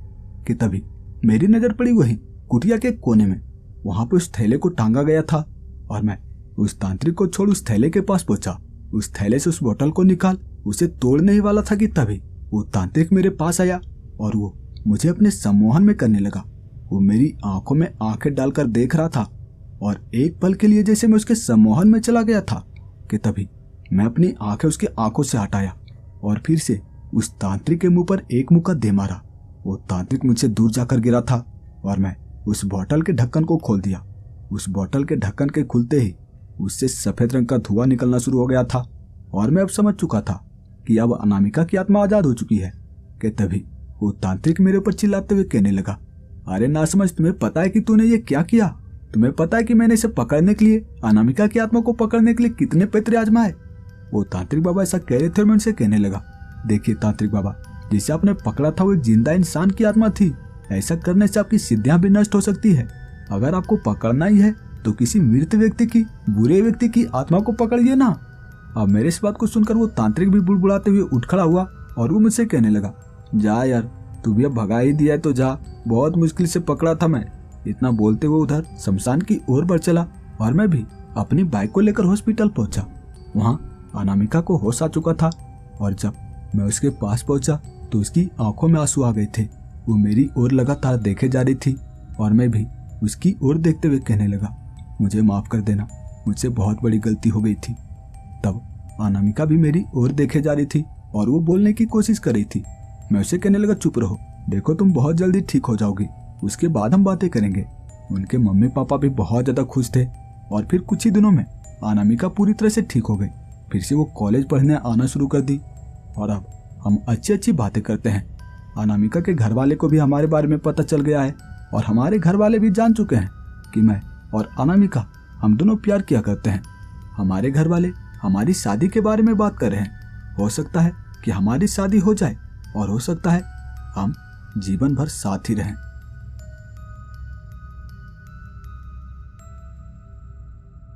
कि तभी मेरी नजर पड़ी वही कुटिया के कोने में। वहां पे उस थैले को टांगा गया था और मैं उस तांत्रिक को छोड़ उस थैले के पास पहुंचा। उस थैले से उस बोतल को निकाल उसे तोड़ने ही वाला था कि तभी वो तांत्रिक मेरे पास आया और वो मुझे अपने सम्मोहन में करने लगा। वो मेरी आंखों में आंखें डालकर देख रहा था और एक पल के लिए जैसे मैं उसके सम्मोहन में चला गया था कि तभी मैं अपनी आंखें उसके आंखों से हटाया और फिर से उस तांत्रिक के मुंह पर एक मुक्का दे मारा। वो तांत्रिक मुझसे दूर जाकर गिरा था और मैं उस बोतल के ढक्कन को खोल दिया। उस बोतल के ढक्कन के खुलते ही उससे सफेद रंग का धुआं निकलना शुरू हो गया था और मैं अब समझ चुका था कि अब अनामिका की आत्मा आजाद हो चुकी है कि तभी वो तांत्रिक मेरे ऊपर चिल्लाते हुए कहने लगा, अरे ना समझ, तुम्हें पता है कि तूने ये क्या किया? तुम्हें पता है कि मैंने इसे पकड़ने के लिए, अनामिका की आत्मा को पकड़ने के लिए कितने पैतरे आजमाए? वो तांत्रिक बाबा ऐसा कह रहे थे और मैं उनसे कहने लगा, देखिए तांत्रिक बाबा, जिसे आपने पकड़ा था वो एक जिंदा इंसान की आत्मा थी। ऐसा करने से आपकी सिद्धियां भी नष्ट हो सकती है। अगर आपको पकड़ना ही है तो किसी मृत व्यक्ति की, बुरे व्यक्ति की आत्मा को पकड़िए ना। अब मेरे इस बात को सुनकर वो तांत्रिक भी बुड़बुड़ाते हुए उठ खड़ा हुआ और वो मुझसे कहने लगा, जा यार, तू भी अब भगा ही दिया है तो जा, बहुत मुश्किल से पकड़ा था मैं। इतना बोलते हुए उधर शमशान की ओर बढ़ चला और मैं भी अपनी बाइक को लेकर हॉस्पिटल पहुंचा। वहां अनामिका को होश आ चुका था और जब मैं उसके पास पहुंचा तो उसकी आंखों में आंसू आ गए थे। वो मेरी ओर लगातार देखे जा रही थी और मैं भी उसकी ओर देखते हुए कहने लगा, मुझे माफ कर देना, मुझसे बहुत बड़ी गलती हो गई थी। तब अनामिका भी मेरी ओर देखे जा रही थी और वो बोलने की कोशिश कर रही थी। मैं उसे कहने लगा, चुप रहो, देखो तुम बहुत जल्दी ठीक हो जाओगी, उसके बाद हम बातें करेंगे। उनके मम्मी पापा भी बहुत ज्यादा खुश थे और फिर कुछ ही दिनों में अनामिका पूरी तरह से ठीक हो गई। फिर से वो कॉलेज पढ़ने आना शुरू कर दी और अब हम अच्छी अच्छी बातें करते हैं। अनामिका के घर वाले को भी हमारे बारे में पता चल गया है और हमारे घर वाले भी जान चुके हैं कि मैं और अनामिका हम दोनों प्यार किया करते हैं। हमारे घर वाले हमारी शादी के बारे में बात कर रहे हैं। हो सकता है कि हमारी शादी हो जाए और हो सकता है हम जीवन भर साथ ही रहें।